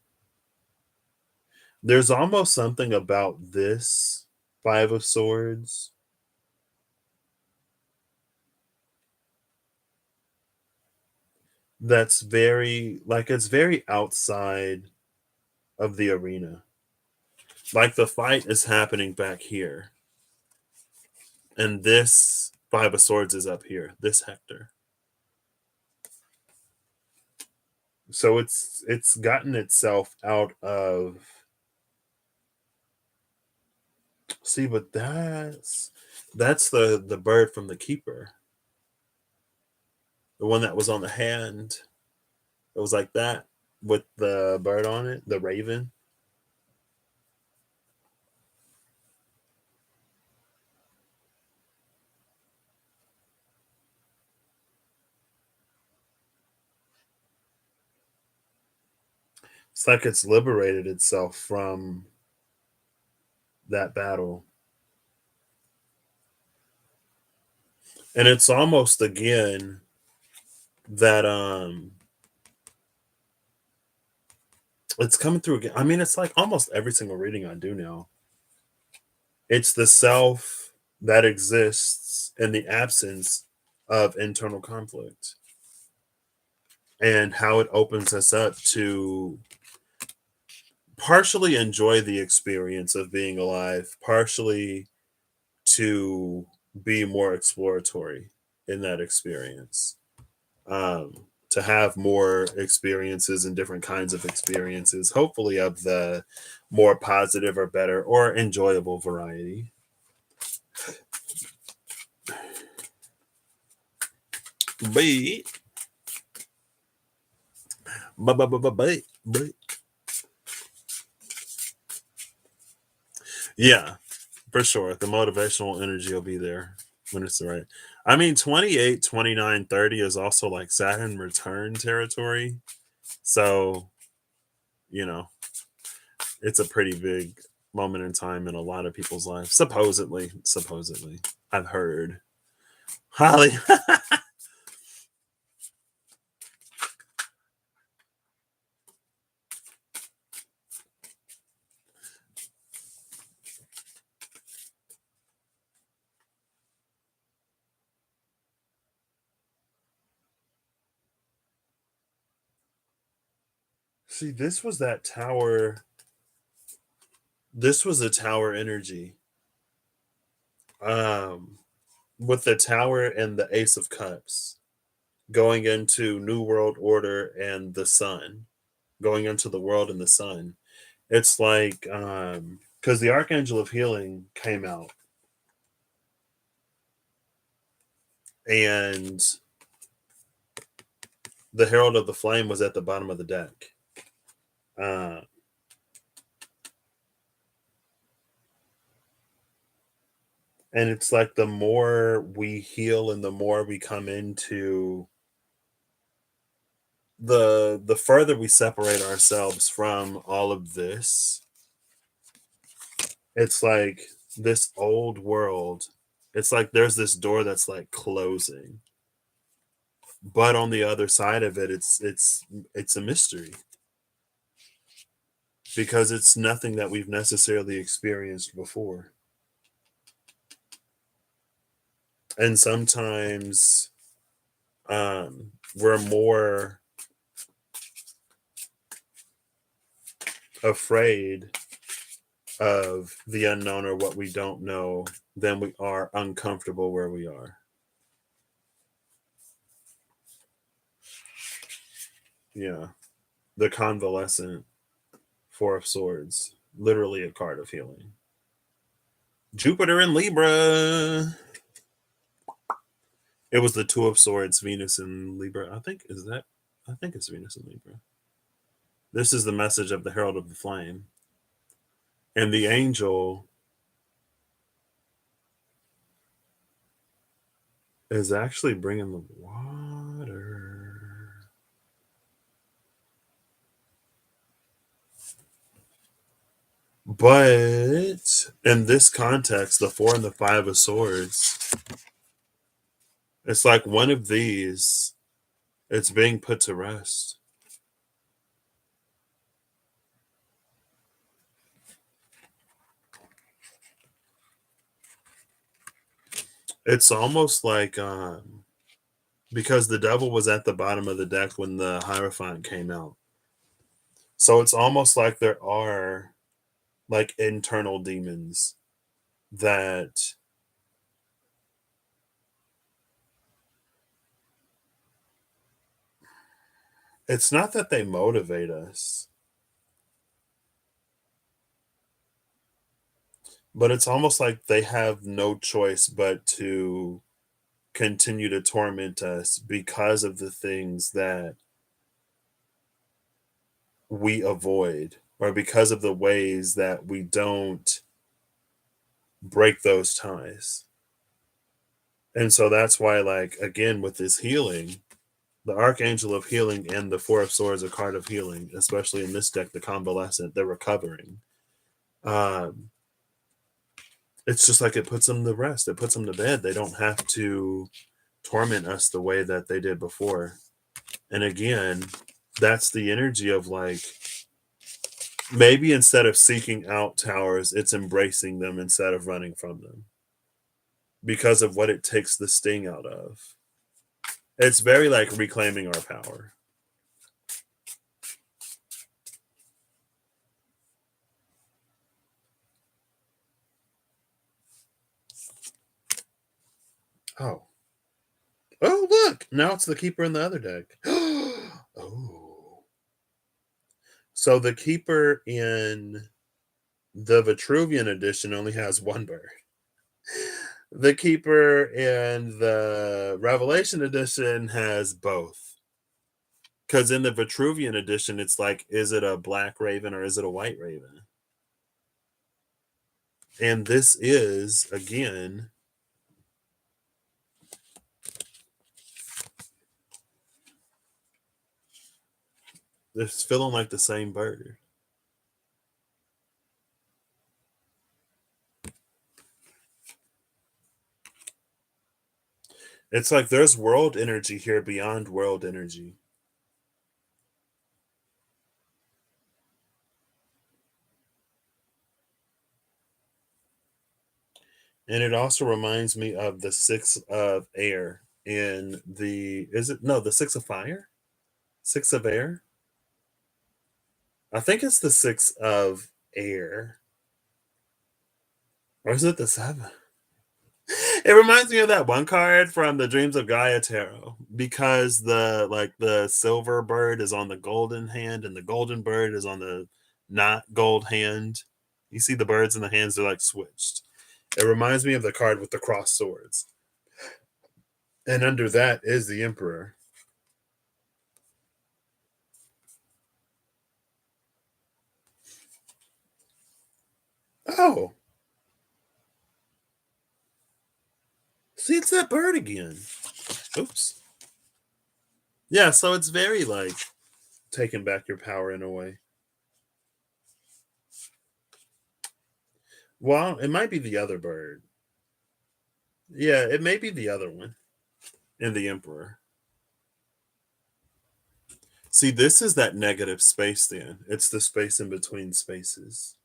there's almost something about this Five of Swords that's very, like, it's very outside of the arena. Like the fight is happening back here, and this Five of Swords is up here, this Hector. So it's gotten itself out of, see, but that's the bird from the keeper. The one that was on the hand. It was like that with the bird on it, the raven. It's like it's liberated itself from that battle. And it's almost again that it's coming through again. I mean, it's like almost every single reading I do now. It's the self that exists in the absence of internal conflict and how it opens us up to partially enjoy the experience of being alive, partially to be more exploratory in that experience. To have more experiences and different kinds of experiences, hopefully of the more positive or better or enjoyable variety. But yeah, for sure. The motivational energy will be there when it's the right. I mean, 28, 29, 30 is also like Saturn return territory. So, you know, it's a pretty big moment in time in a lot of people's lives. Supposedly. I've heard. Holly. See, this was that tower. This was a tower energy. Um, with the tower and the Ace of Cups going into New World Order and the Sun, going into the world and the Sun. It's like because the Archangel of Healing came out and the Herald of the Flame was at the bottom of the deck. Uh, and it's like the more we heal and the more we come into the further we separate ourselves from all of this, it's like this old world. It's like there's this door that's like closing, but on the other side of it, it's a mystery because it's nothing that we've necessarily experienced before. And sometimes we're more afraid of the unknown or what we don't know than we are uncomfortable where we are. Yeah. The convalescent Four of Swords, literally a card of healing. Jupiter in Libra. It was the Two of Swords, Venus in Libra. I think it's Venus in Libra. This is the message of the Herald of the Flame. And the angel is actually bringing the water. But in this context, the Four and the Five of Swords, it's like one of these, it's being put to rest. It's almost like because the devil was at the bottom of the deck when the Hierophant came out. So it's almost like there are like internal demons that it's not that they motivate us, but it's almost like they have no choice but to continue to torment us because of the things that we avoid, or because of the ways that we don't break those ties. And so that's why, like, again, with this healing, the Archangel of Healing and the Four of Swords, a card of healing, especially in this deck, the Convalescent, the Recovering. It's just like it puts them to rest. It puts them to bed. They don't have to torment us the way that they did before. And again, that's the energy of, like, maybe instead of seeking out towers, it's embracing them instead of running from them, because of what it takes the sting out of. It's very like reclaiming our power. Oh. Oh, look! Now it's the Keeper in the other deck. Oh. So the Keeper in the Vitruvian edition only has one bird. The Keeper in the Revelation edition has both. Because in the Vitruvian edition, it's like, is it a black raven or is it a white raven? And this is, again, it's feeling like the same bird. It's like there's world energy here beyond world energy. And it also reminds me of the Six of Air in the, is it, no, the Six of Fire? Six of Air? I think it's the Six of Air. Or is it the Seven? It reminds me of that one card from the Dreams of Gaia Tarot, because the silver bird is on the golden hand and the golden bird is on the not gold hand. You see the birds in the hands are like switched. It reminds me of the card with the crossed swords. And under that is the Emperor. Oh. See, it's that bird again. Oops. Yeah, so it's very like taking back your power in a way. Well, it might be the other bird. Yeah, it may be the other one in the Emperor. See, this is that negative space then. It's the space in between spaces.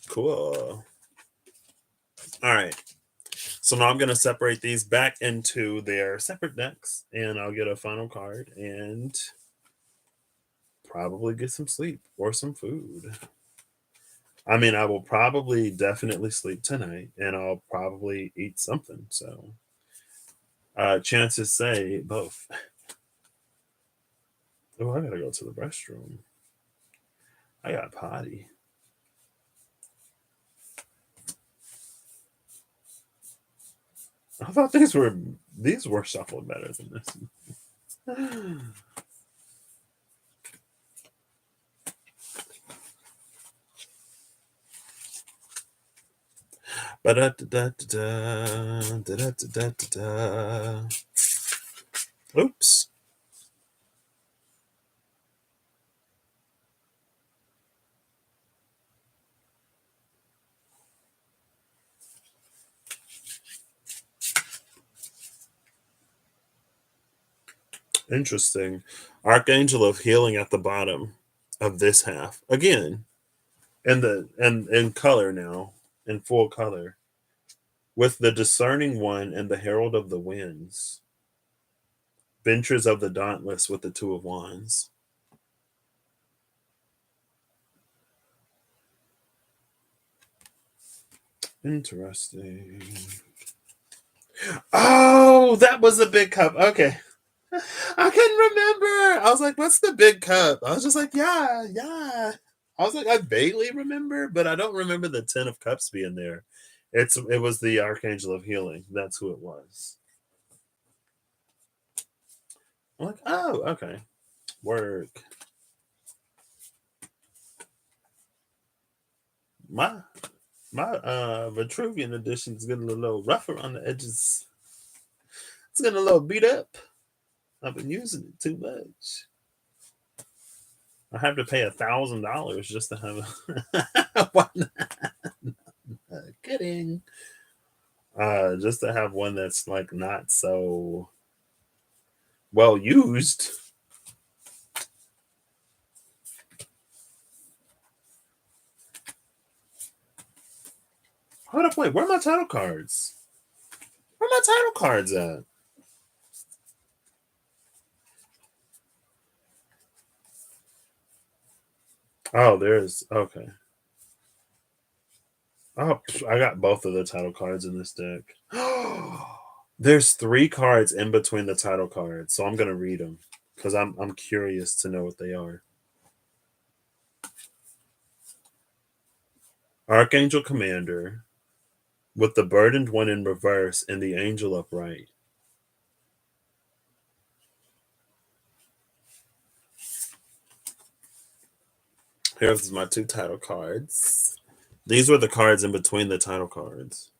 Cool. All right. So now I'm going to separate these back into their separate decks, and I'll get a final card and probably get some sleep or some food. I mean, I will probably definitely sleep tonight, and I'll probably eat something. So chances say both. Oh, I gotta go to the restroom. I got potty. I thought these were shuffled better than this. Oops. Interesting. Archangel of Healing at the bottom of this half. Again, in color now, in full color. With the Discerning One and the Herald of the Winds. Benchers of the Dauntless with the Two of Wands. Interesting. Oh, that was the big cup. Okay. I couldn't remember. I was like, what's the big cup? I was just like, yeah. I was like, I vaguely remember, but I don't remember the Ten of Cups being there. It was the Archangel of Healing. That's who it was. I'm like, oh, okay. Work. My my Vitruvian edition is getting a little rough around the edges. It's getting a little beat up. I've been using it too much. I have to pay $1,000 just to have one. Kidding. Just to have one that's like not so well used. Hold up, wait, where are my title cards? Where are my title cards at? Oh, there's okay. Oh, I got both of the title cards in this deck. There's 3 cards in between the title cards, so I'm gonna read them because I'm curious to know what they are. Archangel Commander with the burdened one in reverse and the angel upright. Here's my 2 title cards. These were the cards in between the title cards.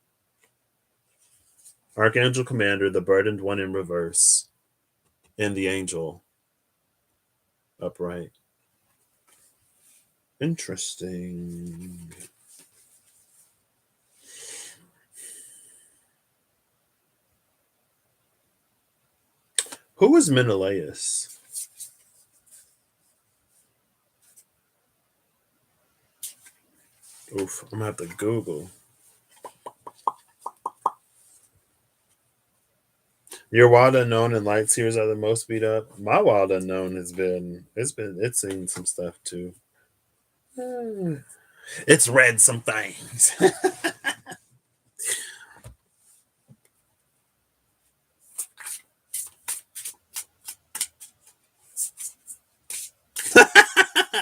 Archangel Commander, the burdened one in reverse, and the angel upright. Interesting. Who was Menelaus? Oof, I'm gonna have to Google. Your wild unknown and light seers are the most beat up. My wild unknown it's seen some stuff too. It's read some things.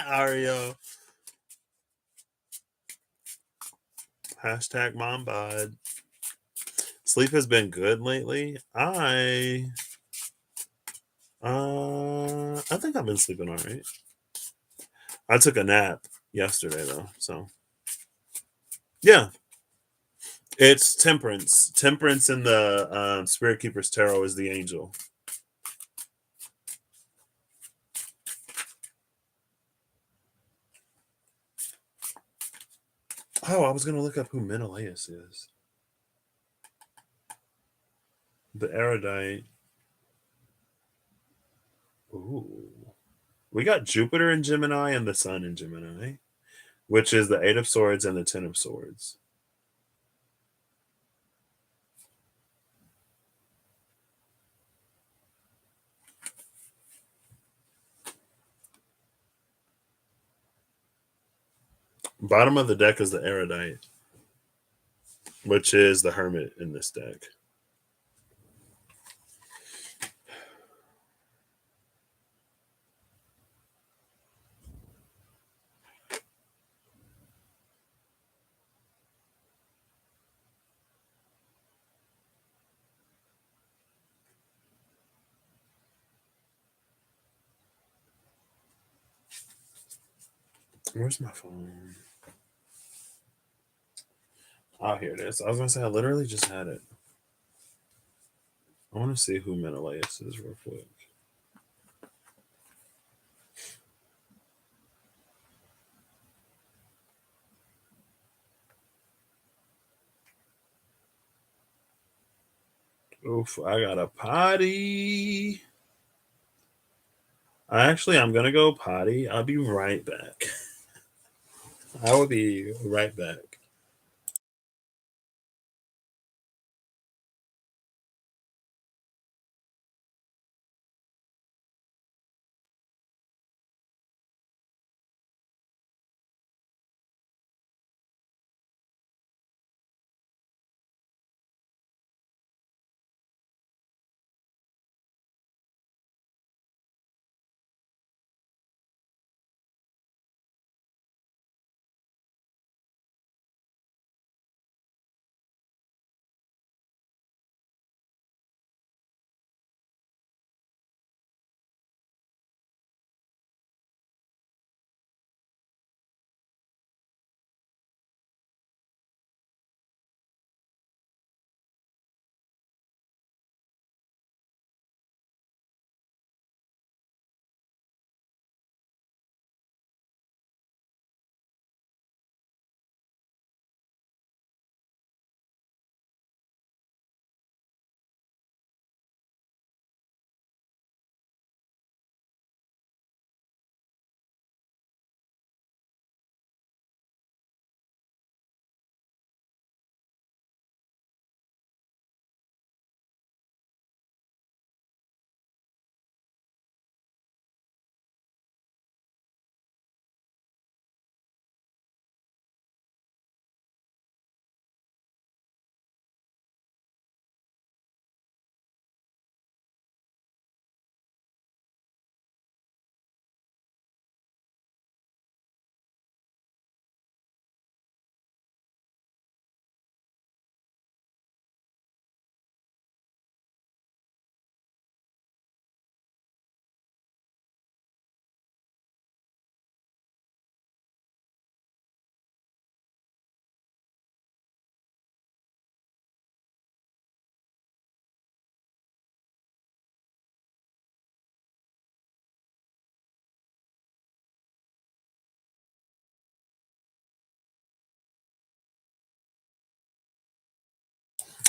Ario. Hashtag mom bod. Sleep has been good lately. I think I've been sleeping all right. I took a nap yesterday though, so yeah. It's Temperance. Temperance in the Spirit Keeper's Tarot is the angel. Oh, I was gonna look up who Menelaus is. The erudite. Ooh. We got Jupiter in Gemini and the Sun in Gemini, which is the 8 of Swords and the 10 of Swords. Bottom of the deck is the erudite, which is the hermit in this deck. Where's my phone? Oh, here it is. I was gonna say I literally just had it. I want to see who Menelaus is real quick. Oof, I got a potty. I'm gonna go potty. I'll be right back. I will be right back.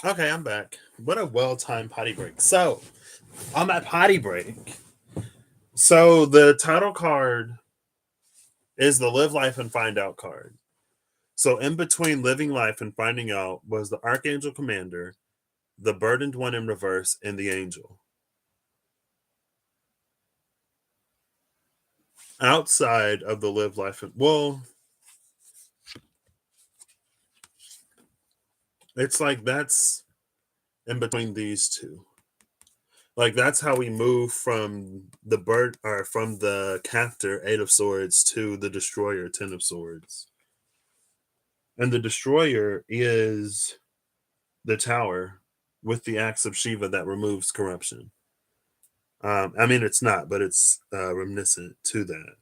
Okay, I'm back. What a well-timed potty break. So, on my potty break, so the title card is the Live Life and Find Out card. So, in between Living Life and Finding Out was the Archangel Commander, the Burdened One in reverse, and the Angel. Outside of the Live Life and, well, it's like that's in between these two. Like that's how we move from the bird or from the captor, Eight of Swords, to the destroyer, Ten of Swords. And the destroyer is the tower with the axe of Shiva that removes corruption. I mean, it's not, but it's reminiscent to that.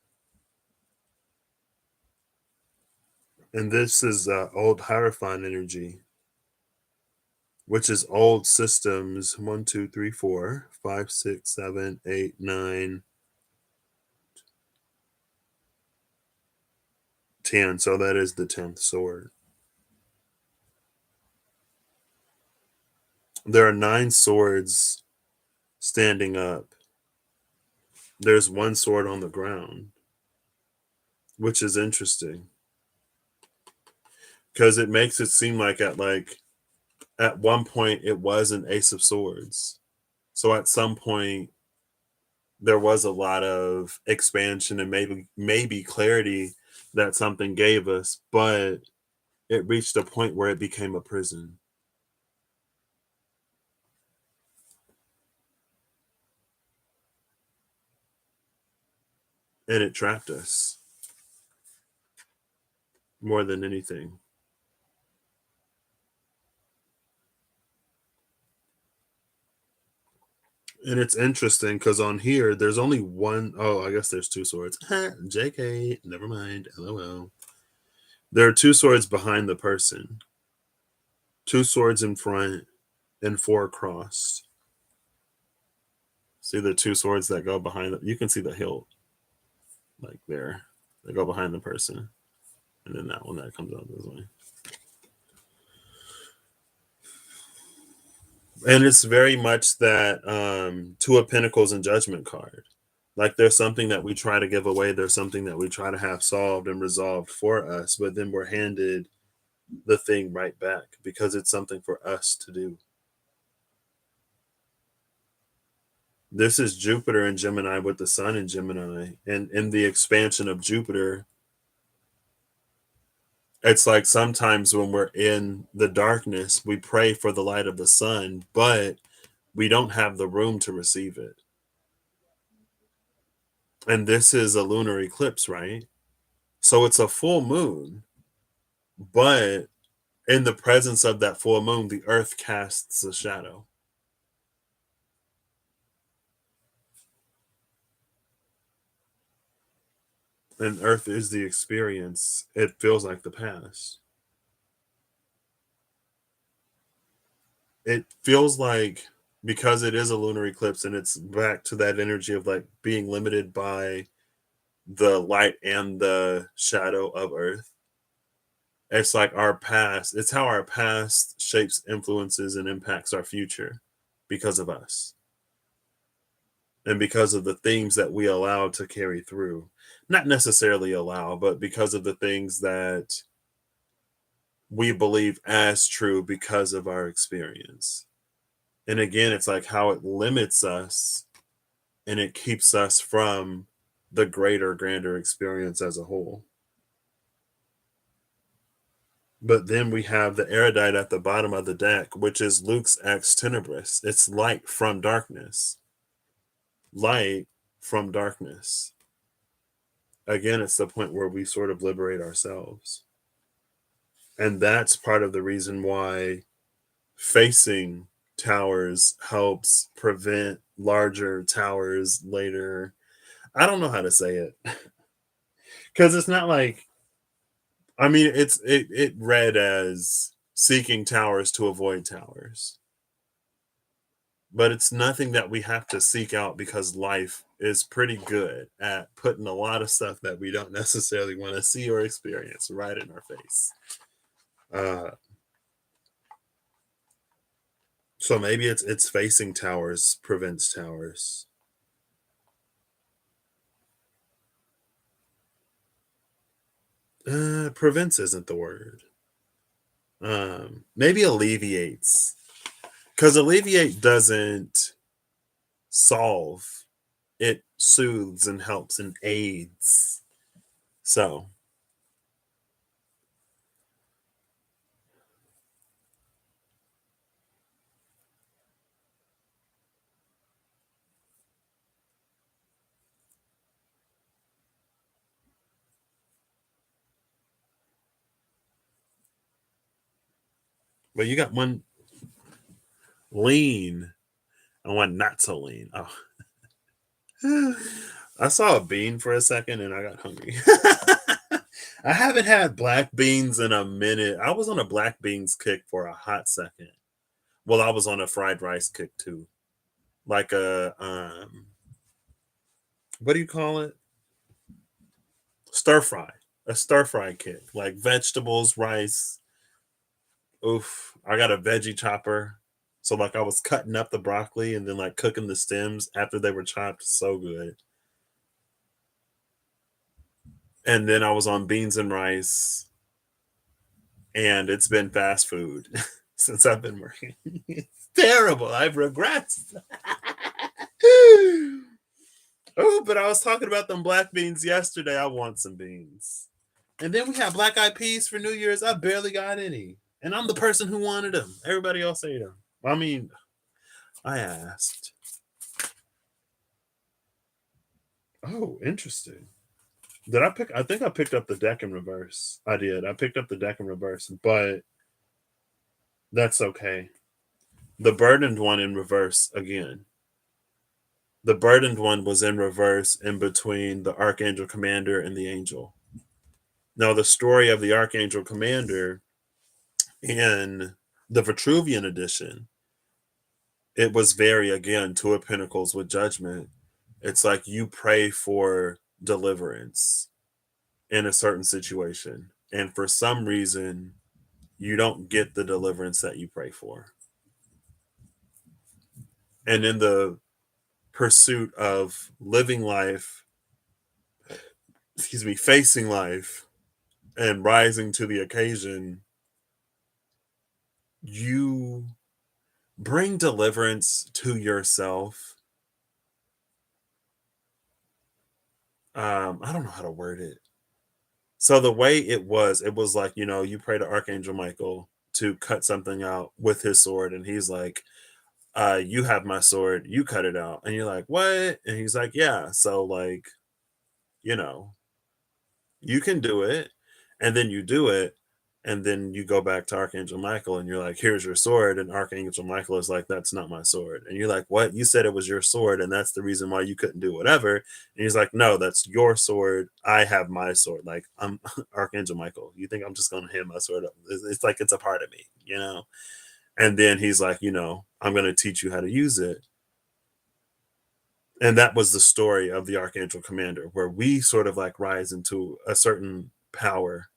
And this is old Hierophant energy, which is old systems 1, 2, 3, 4, 5, 6, 7, 8, 9, 10. So that is the 10th sword. There are 9 swords standing up. There's 1 sword on the ground, which is interesting because it makes it seem like at one point it was an Ace of Swords. So at some point there was a lot of expansion and maybe clarity that something gave us, but it reached a point where it became a prison. And it trapped us more than anything. And it's interesting because on here, there's only one. Oh, I guess there's 2 swords. JK, never mind. LOL. There are 2 swords behind the person, 2 swords in front, and 4 crossed. See the 2 swords that go behind them? You can see the hilt, like there. They go behind the person. And then that one that comes out this way. And it's very much that 2 of Pentacles and Judgment card. Like there's something that we try to give away, there's something that we try to have solved and resolved for us, but then we're handed the thing right back because it's something for us to do. This is Jupiter and Gemini with the sun in Gemini. And in the expansion of Jupiter, it's like sometimes when we're in the darkness, we pray for the light of the sun, but we don't have the room to receive it. And this is a lunar eclipse, right? So it's a full moon, but in the presence of that full moon, the earth casts a shadow. And earth is the experience. It feels like the past. It feels like because it is a lunar eclipse and it's back to that energy of like being limited by the light and the shadow of earth. It's like our past, it's how our past shapes, influences, and impacts our future because of us and because of the things that we allow to carry through. Not necessarily allow, but because of the things that we believe as true because of our experience. And again, it's like how it limits us and it keeps us from the greater, grander experience as a whole. But then we have the erudite at the bottom of the deck, which is Luke's ex tenebris. It's light from darkness. Light from darkness. Again, it's the point where we sort of liberate ourselves. And that's part of the reason why facing towers helps prevent larger towers later. I don't know how to say it. Because it's not like, I mean, it read as seeking towers to avoid towers. But it's nothing that we have to seek out because life is pretty good at putting a lot of stuff that we don't necessarily want to see or experience right in our face. Uh, So maybe it's facing towers prevents towers. Prevents isn't the word. Maybe alleviates. Because alleviate doesn't solve. It soothes and helps and aids. So but you got one lean and one not so lean. Oh. I saw a bean for a second and I got hungry. I haven't had black beans in a minute. I was on a black beans kick for a hot second. Well, I was on a fried rice kick too. Like what do you call it? Stir fry. A stir fry kick. Like vegetables, rice. Oof. I got a veggie chopper. So like I was cutting up the broccoli and then like cooking the stems after they were chopped. So good. And then I was on beans and rice, and it's been fast food since I've been working. It's terrible. I've regrets. Oh, but I was talking about them black beans yesterday. I want some beans. And then we had black eyed peas for New Year's. I barely got any. And I'm the person who wanted them. Everybody else ate them. I mean, I asked. Oh, interesting. Did I pick? I think I picked up the deck in reverse. I did. I picked up the deck in reverse, but that's okay. The burdened one in reverse again. The burdened one was in reverse in between the Archangel Commander and the Angel. Now, the story of the Archangel Commander in the Vitruvian edition, it was very, again, Two of Pentacles with judgment. It's like you pray for deliverance in a certain situation. And for some reason, you don't get the deliverance that you pray for. And in the pursuit of living life, facing life and rising to the occasion, you bring deliverance to yourself. I don't know how to word it. So the way it was like, you pray to Archangel Michael to cut something out with his sword, and he's like, you have my sword, you cut it out. And you're like, what? And he's like, yeah. So like, you know, you can do it. And then you do it. And then you go back to Archangel Michael and you're like, here's your sword. And Archangel Michael is like, that's not my sword. And you're like, what? You said it was your sword. And that's the reason why you couldn't do whatever. And he's like, no, that's your sword. I have my sword. Like, I'm Archangel Michael. You think I'm just going to hand my sword up? It's like, it's a part of me. And then he's like, I'm going to teach you how to use it. And that was the story of the Archangel Commander, where we sort of like rise into a certain power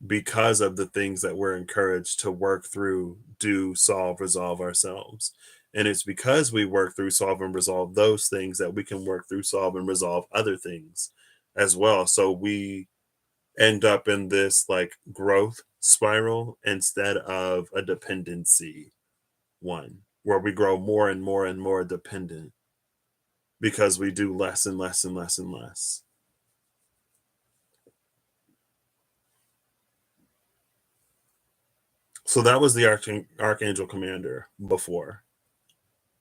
because of the things that we're encouraged to work through, do, solve, resolve ourselves. And it's because we work through, solve, and resolve those things that we can work through, solve, and resolve other things as well. So we end up in this like growth spiral instead of a dependency one, where we grow more and more and more dependent because we do less and less and less and less. So that was the Archangel Commander before,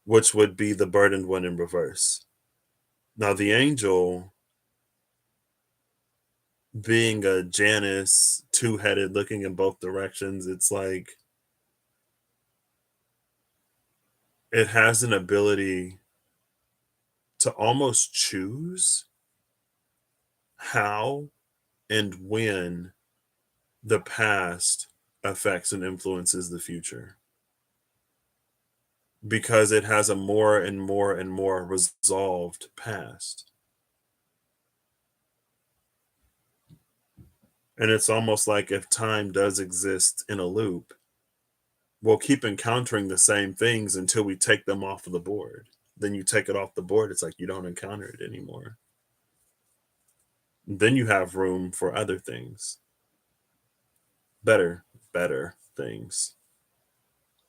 which would be the burdened one in reverse. Now, the angel, being a Janus, two headed, looking in both directions, it's like it has an ability to almost choose how and when the past affects and influences the future, because it has a more and more and more resolved past. And it's almost like if time does exist in a loop, we'll keep encountering the same things until we take them off of the board. Then you take it off the board, it's like you don't encounter it anymore. Then you have room for other things. Better things.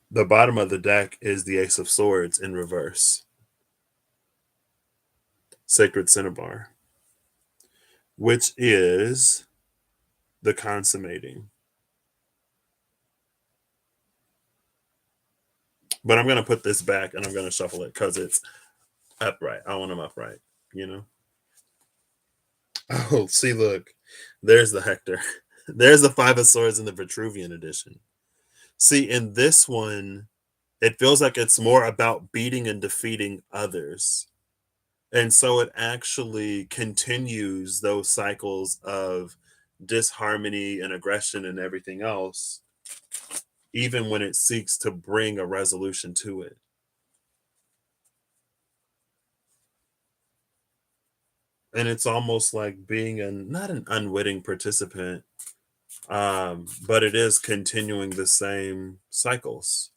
The bottom of the deck is the Ace of Swords in reverse. Sacred Cinnabar, which is the consummating. But I'm going to put this back and I'm going to shuffle it because it's upright. I want them upright, you know? Oh, see, look, there's the Hector. There's the Five of Swords in the Vitruvian edition. See, in this one, it feels like it's more about beating and defeating others. And so it actually continues those cycles of disharmony and aggression and everything else, even when it seeks to bring a resolution to it. And it's almost like being not an unwitting participant, but it is continuing the same cycles.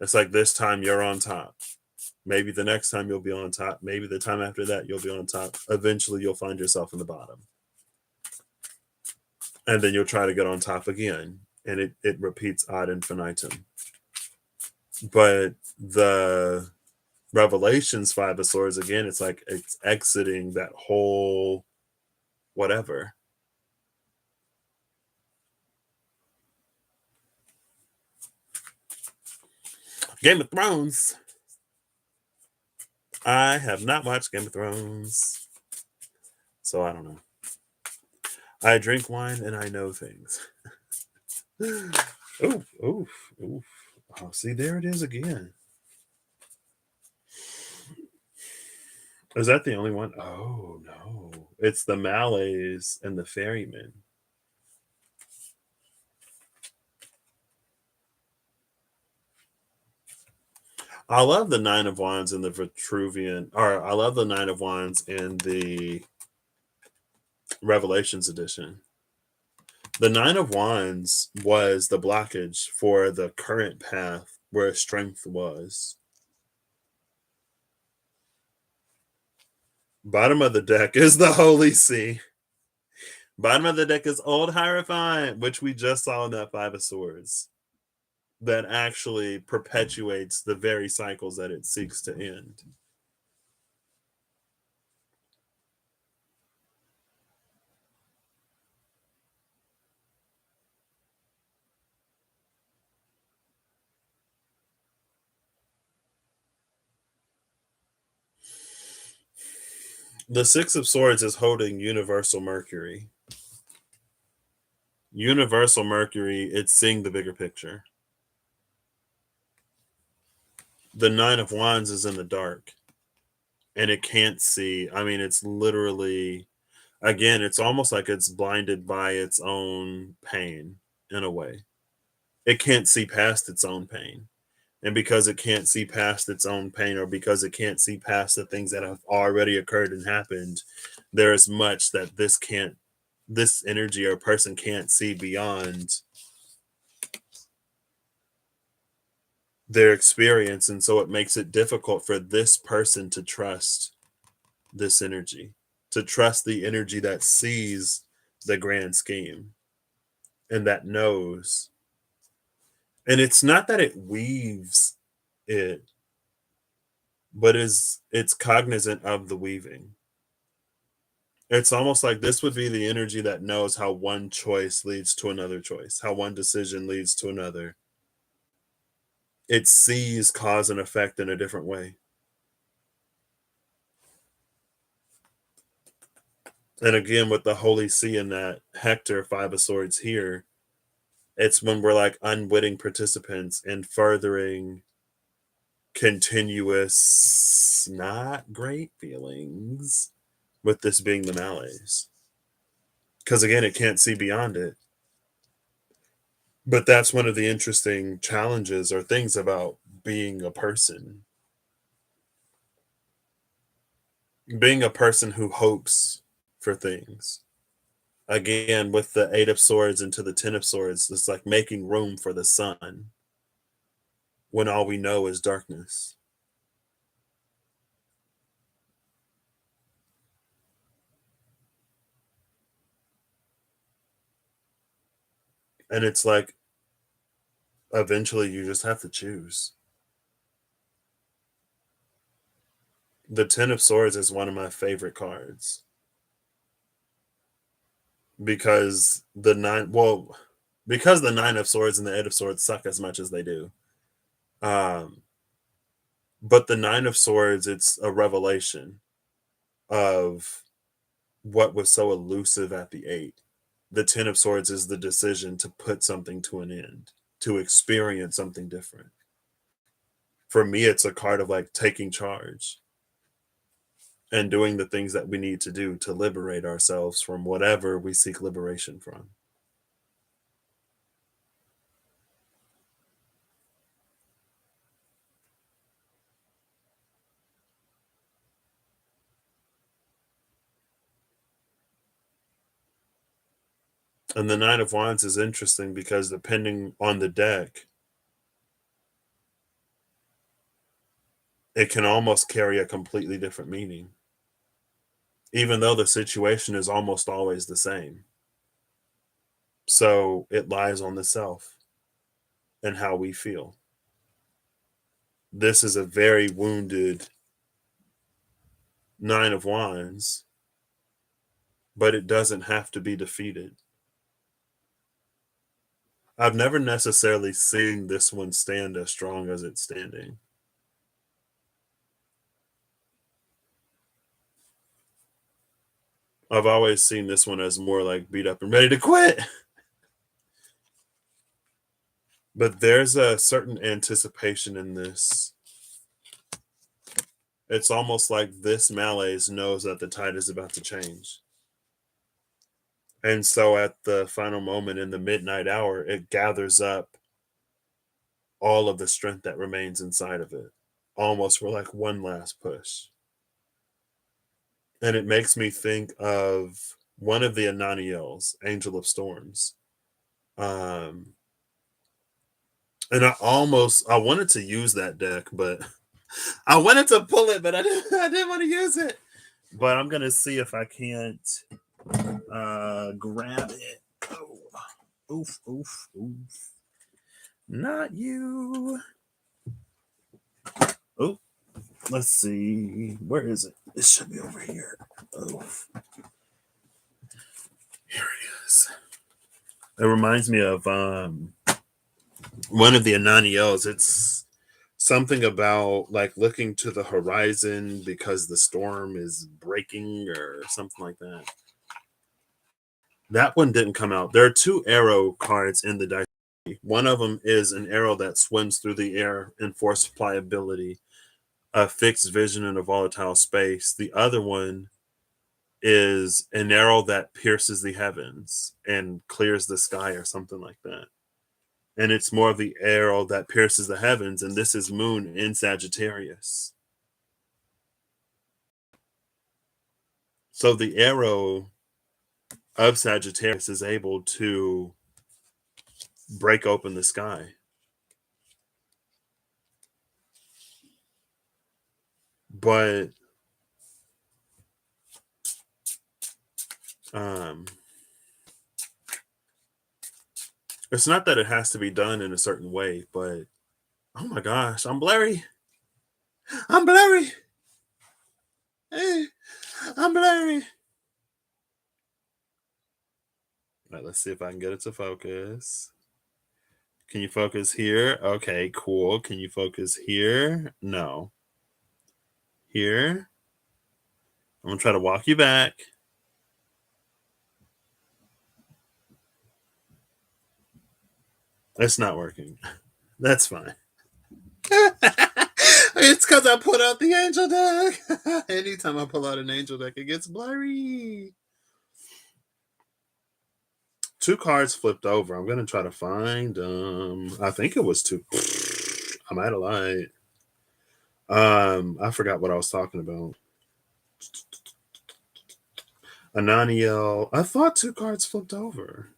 It's like this time you're on top. Maybe the next time you'll be on top. Maybe the time after that you'll be on top. Eventually you'll find yourself in the bottom. And then you'll try to get on top again. And it repeats ad infinitum. But the Revelations Five of Swords, again, it's like it's exiting that whole whatever. Game of Thrones. I have not watched Game of Thrones, so I don't know. I drink wine and I know things. Oof, oof, oof. Oh, see, there it is again. Is that the only one? Oh, no. It's the Malays and the Ferrymen. I love the Nine of Wands in the Vitruvian, or I love the Nine of Wands in the Revelations edition. The Nine of Wands was the blockage for the current path where strength was. Bottom of the deck is the Holy See. Bottom of the deck is Old Hierophant, which we just saw in that Five of Swords. That actually perpetuates the very cycles that it seeks to end. The Six of Swords is holding Universal Mercury. Universal Mercury, it's seeing the bigger picture. The Nine of Wands is in the dark. And it can't see. I mean, it's literally, again, it's almost like it's blinded by its own pain in a way. It can't see past its own pain. And because it can't see past its own pain, or because it can't see past the things that have already occurred and happened, there is much that this energy or person can't see beyond their experience. And so it makes it difficult for this person to trust this energy, to trust the energy that sees the grand scheme and that knows. And it's not that it weaves it, but it's cognizant of the weaving. It's almost like this would be the energy that knows how one choice leads to another choice, how one decision leads to another. It sees cause and effect in a different way. And again, with the Holy See in that Hector Five of Swords here, it's when we're like unwitting participants in furthering continuous, not great feelings with this being the malaise. Because again, it can't see beyond it. But that's one of the interesting challenges or things about being a person. Being a person who hopes for things. Again, with the Eight of Swords into the Ten of Swords, it's like making room for the sun. when all we know is darkness. And it's like, eventually you just have to choose. The Ten of Swords is one of my favorite cards because because the Nine of Swords and the Eight of Swords suck as much as they do. Um, but the Nine of Swords, it's a revelation of what was so elusive at the Eight. The Ten of Swords is the decision to put something to an end, to experience something different. For me, it's a card of like taking charge and doing the things that we need to do to liberate ourselves from whatever we seek liberation from. And the Nine of Wands is interesting because depending on the deck, it can almost carry a completely different meaning, even though the situation is almost always the same. So it lies on the self and how we feel. This is a very wounded Nine of Wands, but it doesn't have to be defeated. I've never necessarily seen this one stand as strong as it's standing. I've always seen this one as more like beat up and ready to quit. But there's a certain anticipation in this. It's almost like this malaise knows that the tide is about to change. And so at the final moment in the midnight hour, it gathers up all of the strength that remains inside of it, almost for like one last push. And it makes me think of one of the Ananiels, Angel of Storms. Um, and I wanted to use that deck, but I wanted to pull it, but I didn't want to use it. But I'm gonna see if I can't grab it. Oh, oof, oof, oof. Not you. Oh, let's see. Where is it? It should be over here. Oh, here it is. It reminds me of one of the Ananiels. It's something about like looking to the horizon because the storm is breaking or something like that. That one didn't come out. There are two arrow cards in the dice. One of them is an arrow that swims through the air, enforced pliability, a fixed vision in a volatile space. The other one is an arrow that pierces the heavens and clears the sky or something like that. And it's more of the arrow that pierces the heavens, and this is Moon in Sagittarius. So the arrow of Sagittarius is able to break open the sky. But it's not that it has to be done in a certain way, but oh my gosh, I'm blurry. I'm blurry. I'm blurry. All right, let's see if I can get it to focus. Can you focus here? Okay, cool. Can you focus here? No. Here. I'm gonna try to walk you back. It's not working. That's fine. It's because I put out the angel deck. Anytime I pull out an angel deck, it gets blurry. Two cards flipped over. I'm gonna try to find them. I think it was two. I might have lied. I forgot what I was talking about. Ananiel. I thought two cards flipped over.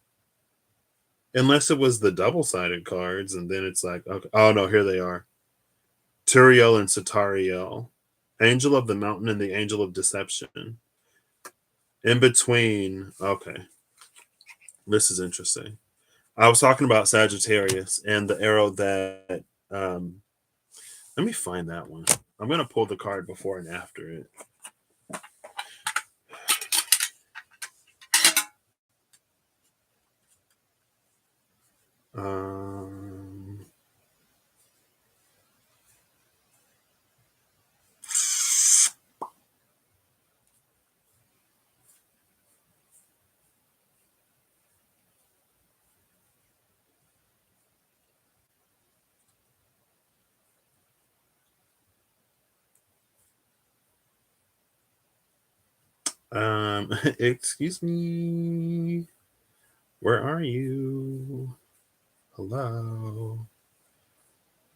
Unless it was the double-sided cards, and then it's like, okay. Oh no, here they are. Turiel and Satariel. Angel of the Mountain and the Angel of Deception. In between, okay. This is interesting. I was talking about Sagittarius and the arrow that let me find that one. I'm gonna pull the card before and after it. Um, excuse me. Where are you? Hello.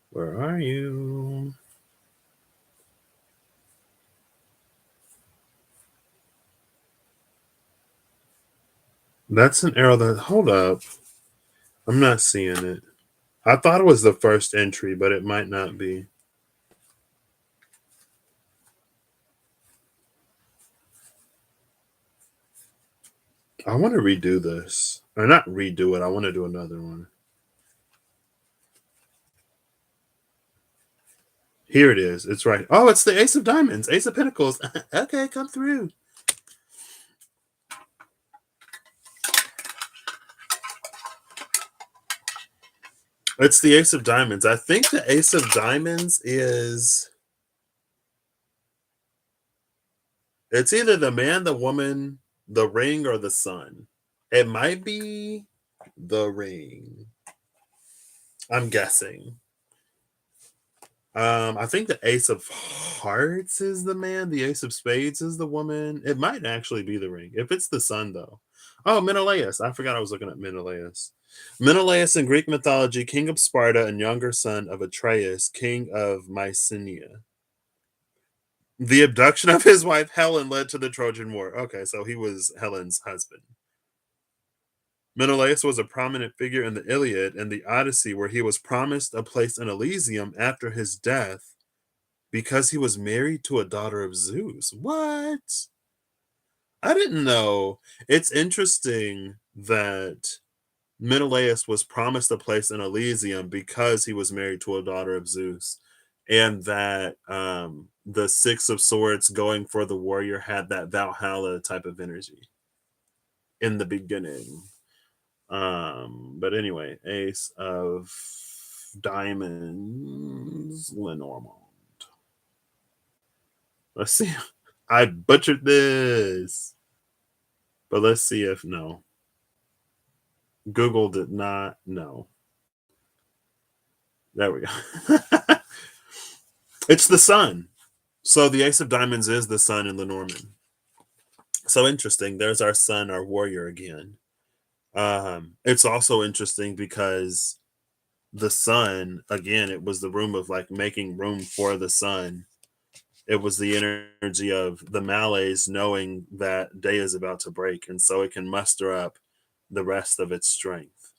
Where are you? That's an arrow that. Hold up. I'm not seeing it. I thought it was the first entry, but it might not be. I want to redo this. Or not redo it. I want to do another one. Here it is. It's right. Oh, it's the Ace of Diamonds. Ace of Pentacles. Okay, come through. It's the Ace of Diamonds. I think the Ace of Diamonds is. It's either the man, the woman, the ring, or the sun. It might be the ring. I'm guessing. I think the Ace of Hearts is the man. The Ace of Spades is the woman. It might actually be the ring. If it's the sun, though. Oh, Menelaus. I forgot I was looking at Menelaus. Menelaus in Greek mythology, king of Sparta and younger son of Atreus, king of Mycenae. The abduction of his wife Helen led to the Trojan War. Okay, so he was Helen's husband. Menelaus was a prominent figure in the Iliad and the Odyssey, where he was promised a place in Elysium after his death because he was married to a daughter of Zeus. What? I didn't know. It's interesting that Menelaus was promised a place in Elysium because he was married to a daughter of Zeus, and that the Six of Swords going for the warrior had that Valhalla type of energy in the beginning. But anyway, Ace of Diamonds, Lenormand. Let's see. I butchered this, but let's see if no. Google did not know. There we go. It's the sun. So the Ace of Diamonds is the sun in Lenormand. So interesting. There's our sun, our warrior again. It's also interesting because the sun, again, it was the room of like making room for the sun. It was the energy of the malaise knowing that day is about to break. And so it can muster up the rest of its strength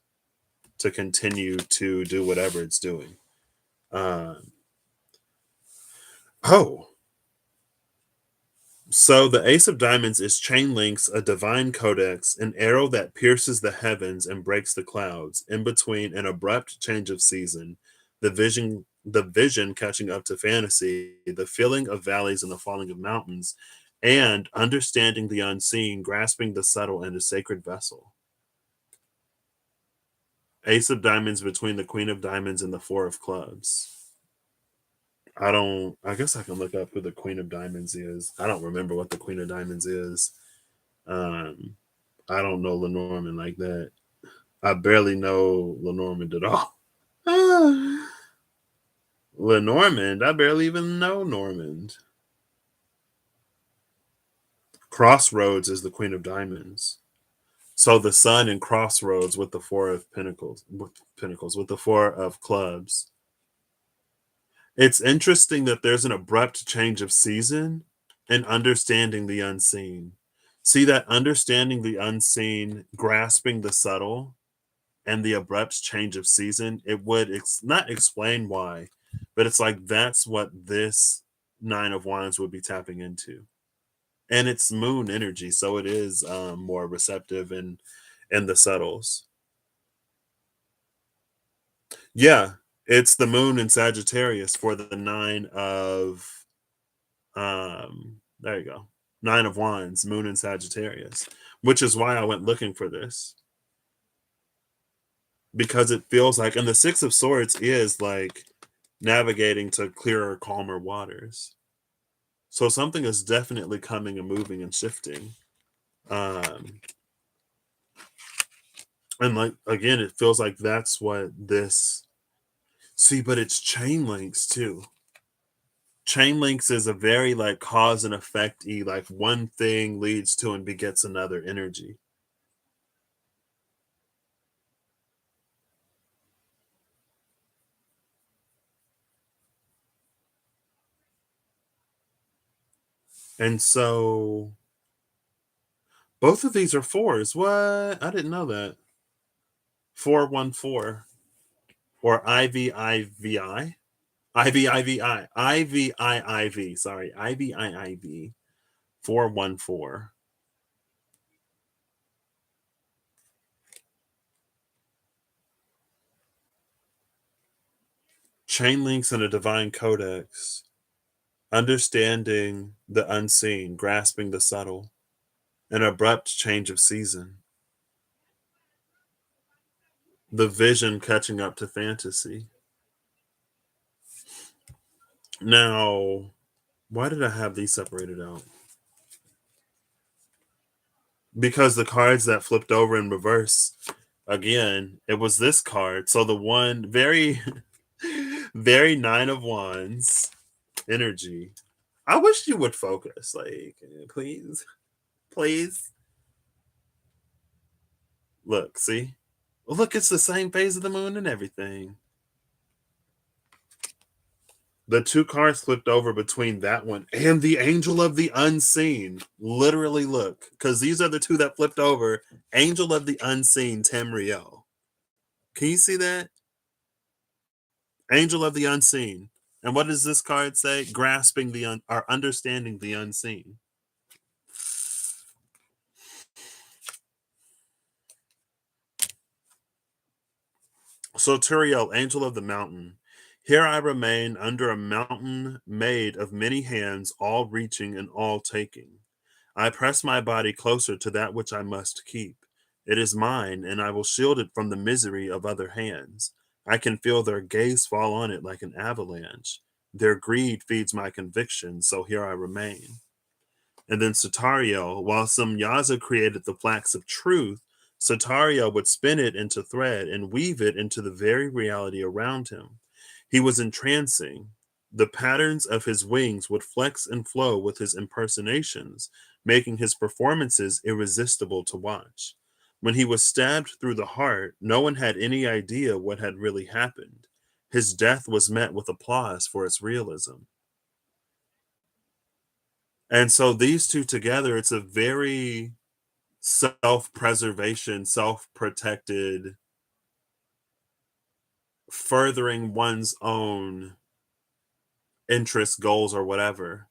to continue to do whatever it's doing. Oh, so the Ace of Diamonds is chain links, a divine codex, an arrow that pierces the heavens and breaks the clouds, in between an abrupt change of season, the vision catching up to fantasy, the filling of valleys and the falling of mountains, and understanding the unseen, grasping the subtle and a sacred vessel. Ace of Diamonds between the Queen of Diamonds and the Four of Clubs. I guess I can look up who the Queen of Diamonds is. I don't remember what the Queen of Diamonds is. Um, I don't know Lenormand like that. I barely know Lenormand at all. Lenormand, I barely even know Normand. Crossroads is the Queen of Diamonds. So the sun in Crossroads with the Four of Pentacles, with the Four of Clubs. It's interesting that there's an abrupt change of season and understanding the unseen. See that understanding the unseen, grasping the subtle. and the abrupt change of season, it would not explain why, but it's like that's what this Nine of Wands would be tapping into. And it's moon energy, so it is more receptive and in the subtles. Yeah, it's the moon in Sagittarius for the nine of there you go. Nine of Wands, moon in Sagittarius, which is why I went looking for this because it feels like, and the Six of Swords is like navigating to clearer, calmer waters. So something is definitely coming and moving and shifting. Um, and like again, it feels like that's what this see, but it's chain links too. Chain links is a very like cause and effect y, like one thing leads to and begets another energy. And so both of these are fours. What? I didn't know that. 414 or IVIVI. IVIVI. IVIIV. Sorry. IVIIV. 414. Chain links in a divine codex. Understanding the unseen, grasping the subtle. An abrupt change of season. The vision catching up to fantasy. Now, why did I have these separated out? Because the cards that flipped over in reverse, again, it was this card. So the one very, very Nine of Wands energy. I wish you would focus. Like, please, please. Look, see? Look, it's the same phase of the moon and everything. The two cards flipped over between that one and the Angel of the Unseen. Literally, look, because these are the two that flipped over. Angel of the Unseen, Tamiel. Can you see that? Angel of the Unseen. And what does this card say? Grasping or understanding the unseen. So Turiel, Angel of the Mountain. Here I remain under a mountain made of many hands, all reaching and all taking. I press my body closer to that which I must keep. It is mine, and I will shield it from the misery of other hands. I can feel their gaze fall on it like an avalanche. Their greed feeds my conviction, so here I remain. And then Satario, while Samyaza created the flax of truth, Satario would spin it into thread and weave it into the very reality around him. He was entrancing. The patterns of his wings would flex and flow with his impersonations, making his performances irresistible to watch. When he was stabbed through the heart, no one had any idea what had really happened. His death was met with applause for its realism. And so these two together, it's a very self-preservation, self-protected, furthering one's own interests, goals, or whatever.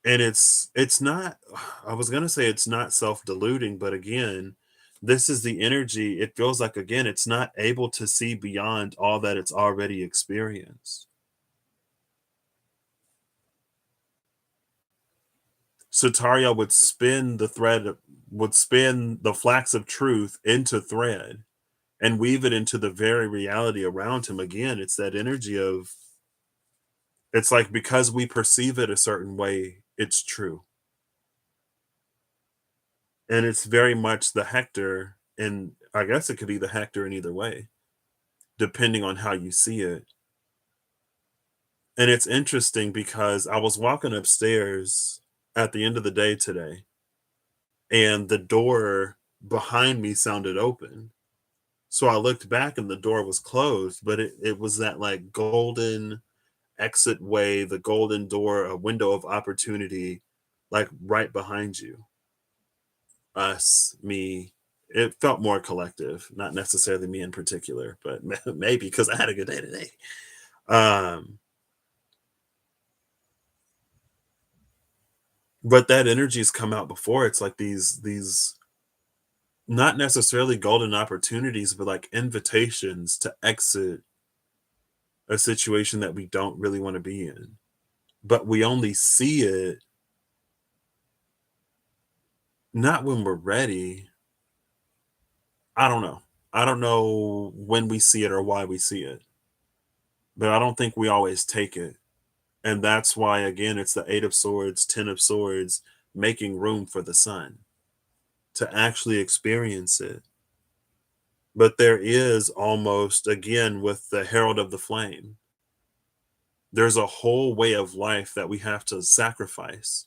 And it's not, I was gonna say it's not self-deluding, but again, this is the energy. It feels like again, it's not able to see beyond all that it's already experienced. Sataria would spin the flax of truth into thread and weave it into the very reality around him. Again, it's that energy of, it's like because we perceive it a certain way, it's true. And it's very much the Hector, and I guess it could be the Hector in either way, depending on how you see it. And it's interesting because I was walking upstairs at the end of the day today, and the door behind me sounded open. So I looked back and the door was closed, but it was that like golden exit way, the golden door, a window of opportunity, like right behind you. us, me. It felt more collective, not necessarily me in particular, but maybe because I had a good day today. Um, but that energy's come out before. It's like these not necessarily golden opportunities, but like invitations to exit a situation that we don't really want to be in. But we only see it not when we're ready. I don't know. I don't know when we see it or why we see it, but I don't think we always take it. And that's why, again, it's the Eight of Swords, Ten of Swords, making room for the sun to actually experience it. But there is almost, again, with the Herald of the Flame, there's a whole way of life that we have to sacrifice.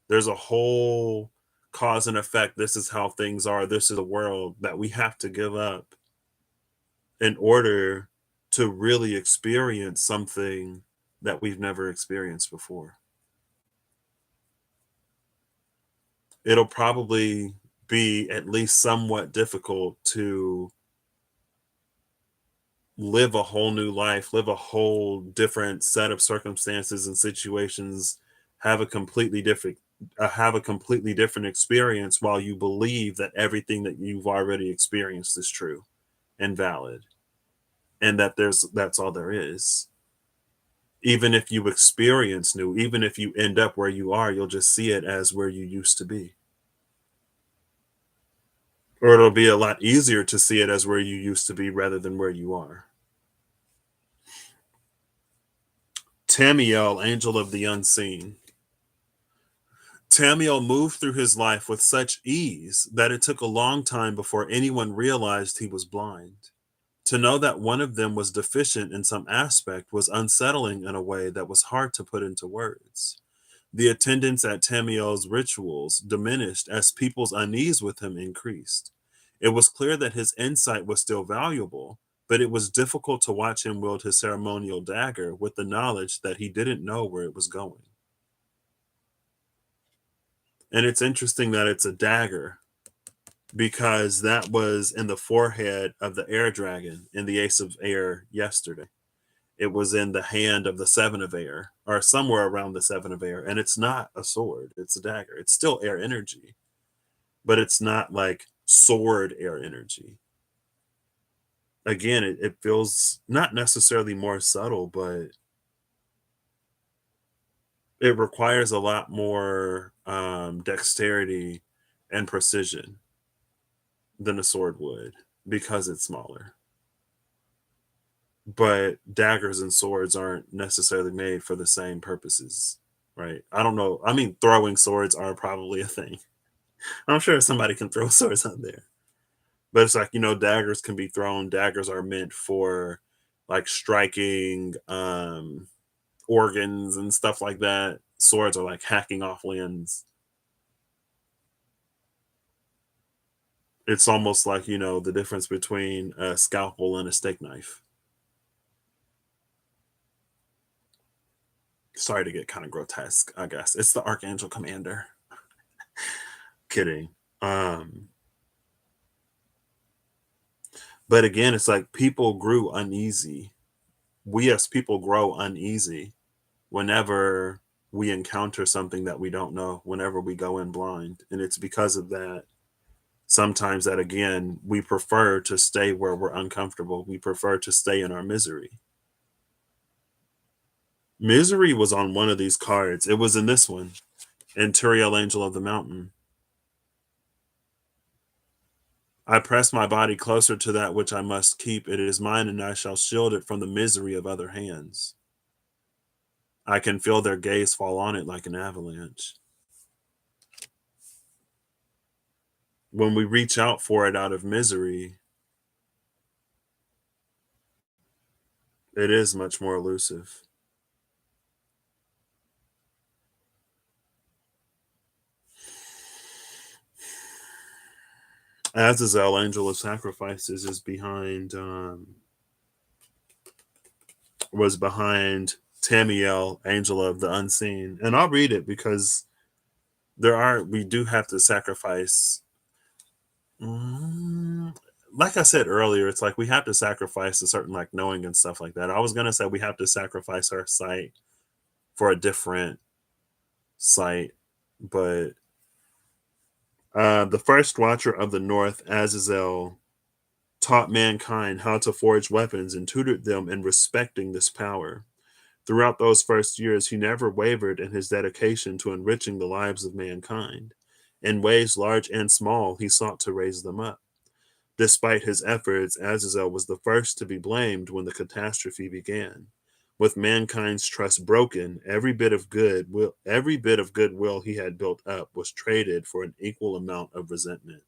There's a whole cause and effect. This is how things are. This is the world that we have to give up in order to really experience something that we've never experienced before. It'll probably be at least somewhat difficult to live a whole new life, live a whole different set of circumstances and situations, have a completely different experience while you believe that everything that you've already experienced is true and valid, and that that's all there is. Even if you experience new, even if you end up where you are, you'll just see it as where you used to be. Or it'll be a lot easier to see it as where you used to be rather than where you are. Tamiel, angel of the unseen. Tamiel moved through his life with such ease that it took a long time before anyone realized he was blind. To know that one of them was deficient in some aspect was unsettling in a way that was hard to put into words. The attendance at Tamiel's rituals diminished as people's unease with him increased. It was clear that his insight was still valuable, but it was difficult to watch him wield his ceremonial dagger with the knowledge that he didn't know where it was going. And it's interesting that it's a dagger because that was in the forehead of the air dragon in the Ace of Air yesterday. It was in the hand of the Seven of Air, or somewhere around the Seven of Air. And it's not a sword, it's a dagger. It's still air energy, but it's not like sword air energy. Again, it feels not necessarily more subtle, but it requires a lot more dexterity and precision than a sword would because it's smaller. But daggers and swords aren't necessarily made for the same purposes, right? I don't know. I mean, throwing swords are probably a thing. I'm sure somebody can throw swords out there, but it's like, daggers can be thrown. Daggers are meant for like striking organs and stuff like that. Swords are like hacking off limbs. It's almost like, the difference between a scalpel and a steak knife. Sorry to get kind of grotesque, I guess. It's the Archangel Commander. Kidding. Um, but again, it's like people grew uneasy. We as people grow uneasy whenever we encounter something that we don't know, whenever we go in blind. And it's because of that. Sometimes that again, we prefer to stay where we're uncomfortable. We prefer to stay in our misery. Misery was on one of these cards. It was in this one, in Turiel, Angel of the Mountain. I press my body closer to that which I must keep. It is mine, and I shall shield it from the misery of other hands. I can feel their gaze fall on it like an avalanche. When we reach out for it out of misery, it is much more elusive. Azazel, Angel of Sacrifices, is was behind Tamiel, Angel of the Unseen. And I'll read it because we do have to sacrifice. Mm, like I said earlier, it's like we have to sacrifice a certain like knowing and stuff like that. I was gonna say we have to sacrifice our sight for a different sight, but the first watcher of the North, Azazel, taught mankind how to forge weapons and tutored them in respecting this power. Throughout those first years, he never wavered in his dedication to enriching the lives of mankind. In ways large and small, he sought to raise them up. Despite his efforts, Azazel was the first to be blamed when the catastrophe began. With mankind's trust broken, every bit of goodwill he had built up was traded for an equal amount of resentment.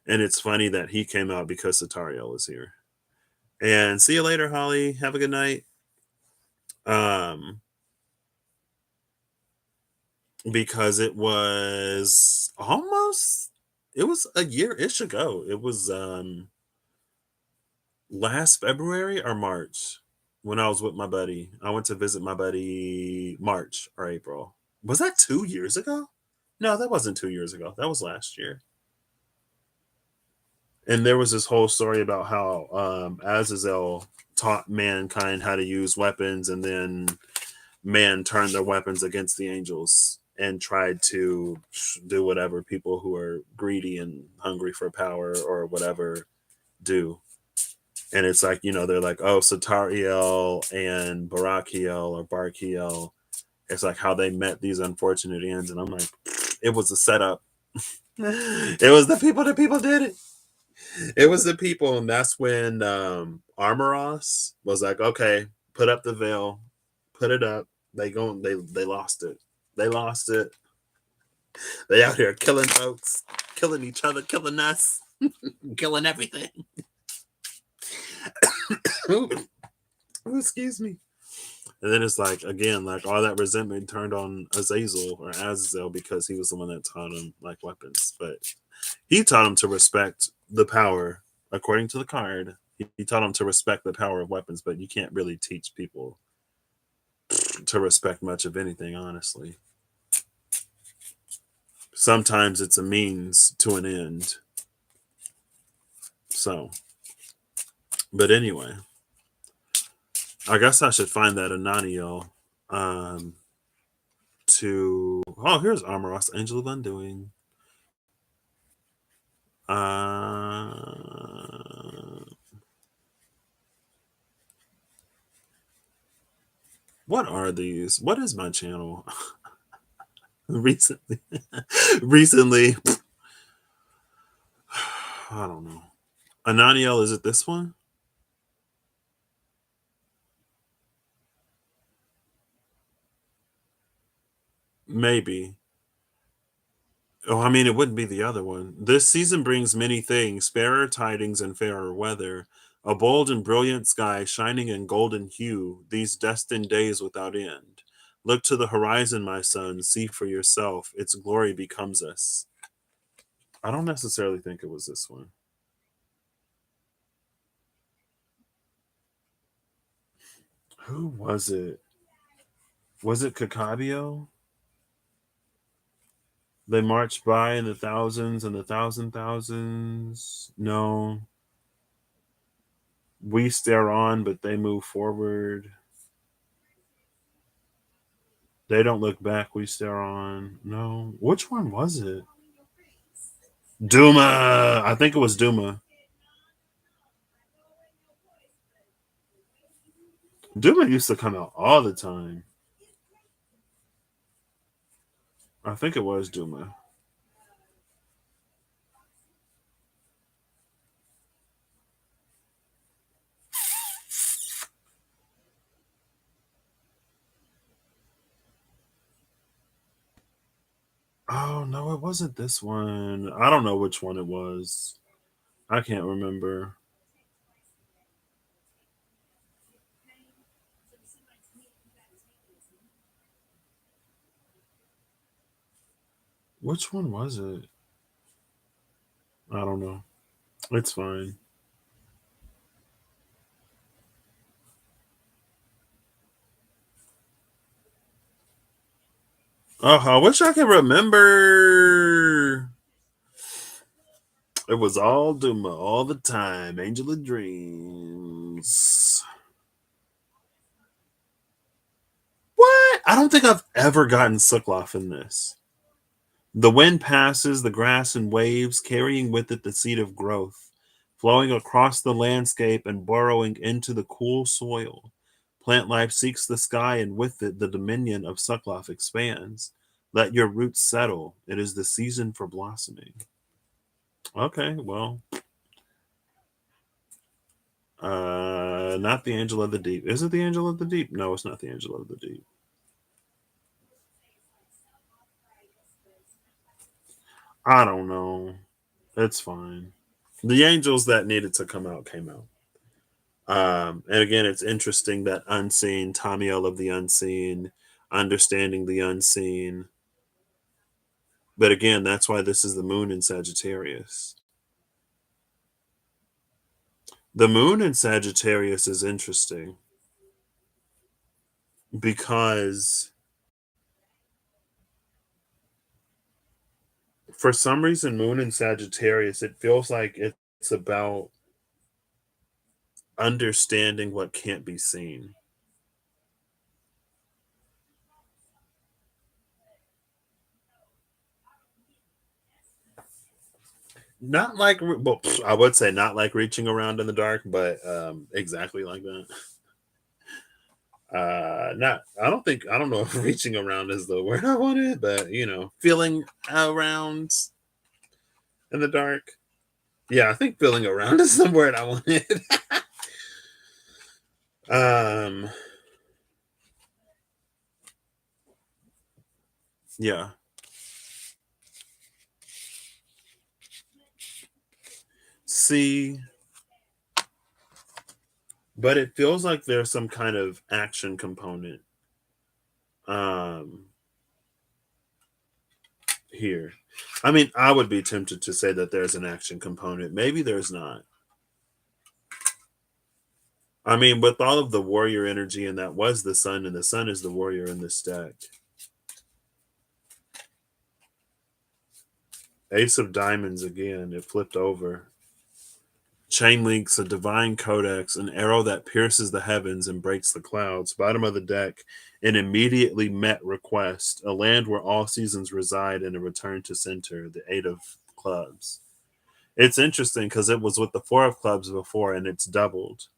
And it's funny that he came out because Satariel is here. And see you later, Holly. Have a good night. Um, because it was a year-ish ago. It was last February or March when I was with my buddy. I went to visit my buddy March or April. Was that 2 years ago? No, that wasn't 2 years ago. That was last year. And there was this whole story about how Azazel taught mankind how to use weapons, and then man turned their weapons against the angels and tried to do whatever people who are greedy and hungry for power or whatever do. And it's like, they're like, oh, Satariel and Barakiel or Barkiel. It's like how they met these unfortunate ends. And I'm like, it was a setup. It was the people did it. It was the people. And that's when Armoros was like, okay, put up the veil, put it up. They lost it. They lost it. They out here killing folks, killing each other, killing us, killing everything. Ooh, excuse me. And then it's like, again, like all that resentment turned on Azazel or Azazel because he was the one that taught him like weapons. But he taught him to respect the power, according to the card. He taught him to respect the power of weapons, but you can't really teach people to respect much of anything, honestly. Sometimes it's a means to an end. So, but anyway, I guess I should find that Ananiel here's Amoros, Angel of Undoing. What are these? What is my channel? recently recently I don't know. Ananiel, is it this one? Maybe. Oh, I mean, it wouldn't be the other one. This season brings many things, fairer tidings and fairer weather, a bold and brilliant sky shining in golden hue, these destined days without end. Look to the horizon, my son, see for yourself, its glory becomes us. I don't necessarily think it was this one. Who was it? Was it Cacabio? They marched by in the thousands and the thousands. No. We stare on, but they move forward. They don't look back, we stare on. No. Which one was it? Duma! I think it was Duma. Duma used to come out all the time. I think it was Duma. Oh, no, it wasn't this one. I don't know which one it was. I can't remember. Which one was it? I don't know. It's fine. Oh, I wish I could remember. It was all Duma all the time. Angel of Dreams. What? I don't think I've ever gotten Sukloff in this. The wind passes the grass in waves, carrying with it the seed of growth, flowing across the landscape and burrowing into the cool soil. Plant life seeks the sky, and with it, the dominion of Sukloff expands. Let your roots settle. It is the season for blossoming. Okay, well, not the Angel of the Deep. Is it the Angel of the Deep? No, it's not the Angel of the Deep. I don't know. It's fine. The angels that needed to come out came out. And again, it's interesting that unseen, Tamiel of the unseen, understanding the unseen. But again, that's why this is the moon in Sagittarius. The moon in Sagittarius is interesting because for some reason, moon in Sagittarius, it feels like it's about understanding what can't be seen. Not like, well, I would say not like reaching around in the dark, but exactly like that. Not, I don't know if reaching around is the word I wanted, but feeling around in the dark. Yeah, I think feeling around is the word I wanted. um, yeah. See, but it feels like there's some kind of action component um here. I mean, I would be tempted to say that there's an action component. Maybe there's not. I mean, with all of the warrior energy, and that was the sun, and the sun is the warrior in this deck. Ace of diamonds again, it flipped over. Chain links, a divine codex, an arrow that pierces the heavens and breaks the clouds. Bottom of the deck, an immediately met request, a land where all seasons reside, and a return to center, the eight of clubs. It's interesting because it was with the four of clubs before, and it's doubled.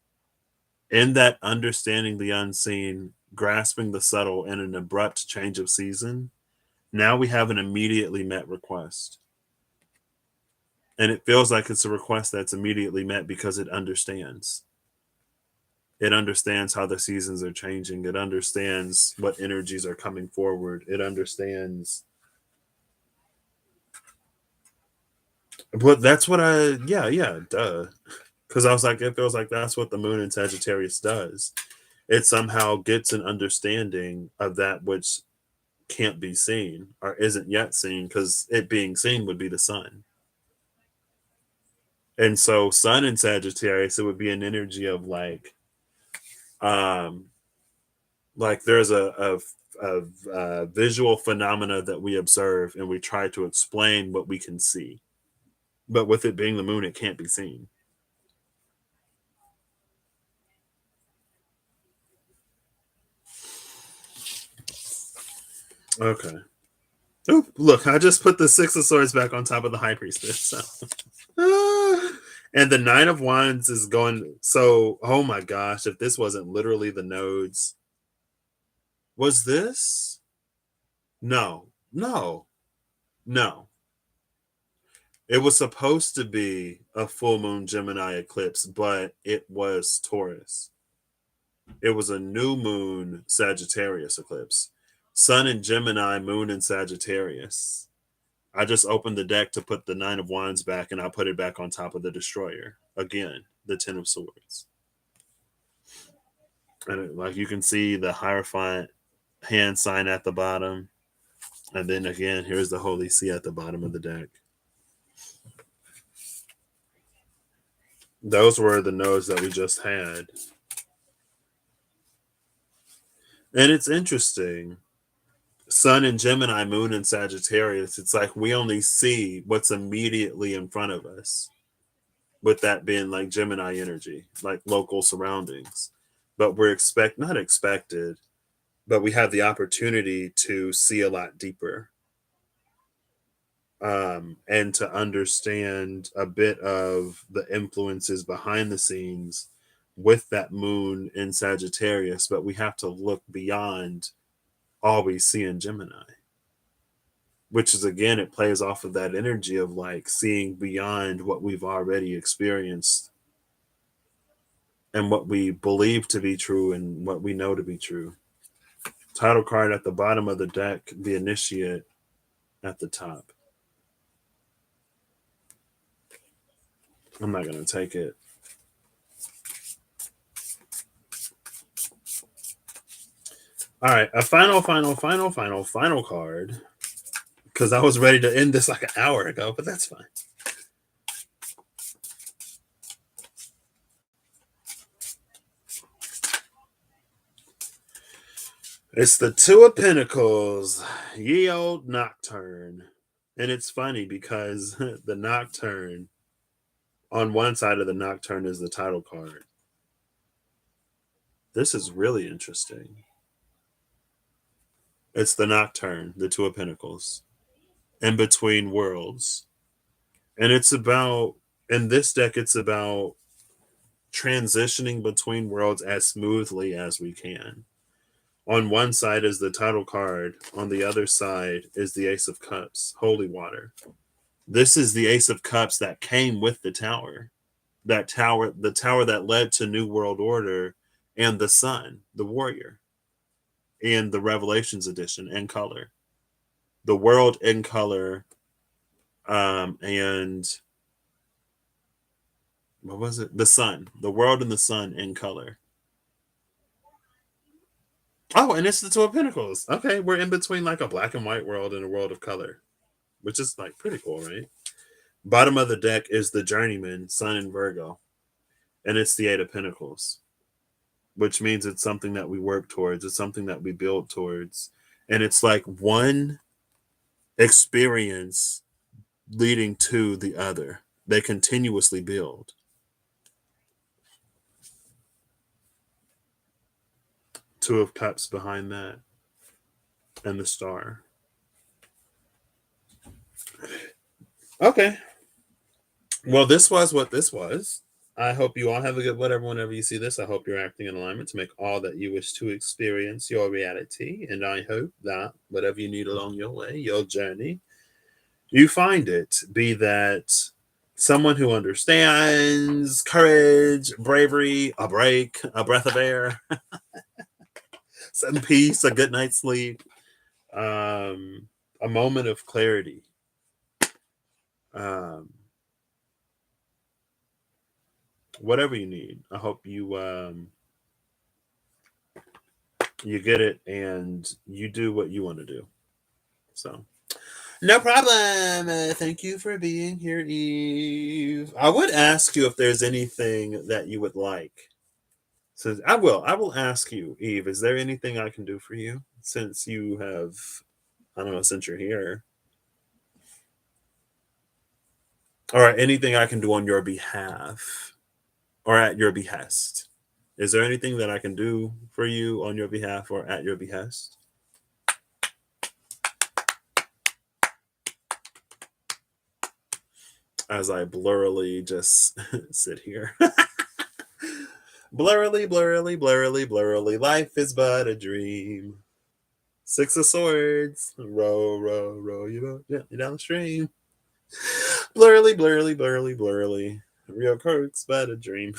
In that understanding the unseen, grasping the subtle, and an abrupt change of season, now we have an immediately met request. And it feels like it's a request that's immediately met because it understands. It understands how the seasons are changing. It understands what energies are coming forward. It understands. But that's what yeah, duh. Because I was like, it feels like that's what the moon in Sagittarius does. It somehow gets an understanding of that which can't be seen or isn't yet seen, because it being seen would be the sun. And so, sun in Sagittarius, it would be an energy of um, like there's a visual phenomena that we observe and we try to explain what we can see, but with it being the moon, it can't be seen. Okay. Oh, look, I just put the Six of Swords back on top of the High Priestess. So. And the Nine of Wands is going. So, oh my gosh, if this wasn't literally the nodes, was this? No, no, no. It was supposed to be a full moon Gemini eclipse, but it was Taurus. It was a new moon Sagittarius eclipse. Sun in Gemini, moon in Sagittarius. I just opened the deck to put the Nine of Wands back, and I put it back on top of the Destroyer. Again, the Ten of Swords. And like you can see the Hierophant hand sign at the bottom. And then again, here's the Holy See at the bottom of the deck. Those were the nodes that we just had. And it's interesting. Sun in Gemini, Moon in Sagittarius, it's like we only see what's immediately in front of us, with that being like Gemini energy, like local surroundings. But we're not expected, but we have the opportunity to see a lot deeper, and to understand a bit of the influences behind the scenes with that moon in Sagittarius. But we have to look beyond all we see in Gemini, which is, again, it plays off of that energy of like seeing beyond what we've already experienced and what we believe to be true and what we know to be true. Title card at the bottom of the deck, the initiate at the top. I'm not going to take it. All right, a final card, because I was ready to end this like an hour ago, but that's fine. It's the Two of Pentacles, ye old Nocturne. And it's funny because the Nocturne, on one side of the Nocturne is the title card. This is really interesting. It's the Nocturne, the Two of Pentacles, in between worlds. And it's about, in this deck, it's about transitioning between worlds as smoothly as we can. On one side is the title card. On the other side is the Ace of Cups, holy water. This is the Ace of Cups that came with the tower. The tower that led to New World Order, and the Sun, the warrior, in the Revelations edition in color. The world in color, and what was it? The sun. The world and the sun in color. Oh, and it's the Two of Pentacles. Okay, we're in between like a black and white world and a world of color, which is like pretty cool, right? Bottom of the deck is the Journeyman, Sun in Virgo, and it's the Eight of Pentacles, which means it's something that we work towards. It's something that we build towards. And it's like one experience leading to the other. They continuously build. Two of Cups behind that, and the Star. Okay. Well, this was what this was. I hope you all have a good whatever whenever you see this. I hope you're acting in alignment to make all that you wish to experience your reality. And I hope that whatever you need along your way, your journey, you find it. Be that someone who understands, courage, bravery, a break, a breath of air, some peace, a good night's sleep, a moment of clarity. Whatever you need, I hope you you get it and you do what you want to do. So, no problem. Thank you for being here, Eve. I would ask you if there's anything that you would like. So I will ask you, Eve, is there anything I can do for you since you have, I don't know, since you're here? Or anything I can do on your behalf or at your behest? Is there anything that I can do for you on your behalf or at your behest? As I blurrily just sit here. Blurrily, blurrily, blurrily, blurrily. Life is but a dream. Six of Swords. Row, row, row you boat gently down the stream. Blurrily, blurrily, blurrily, blurrily. Real quirks but a dream.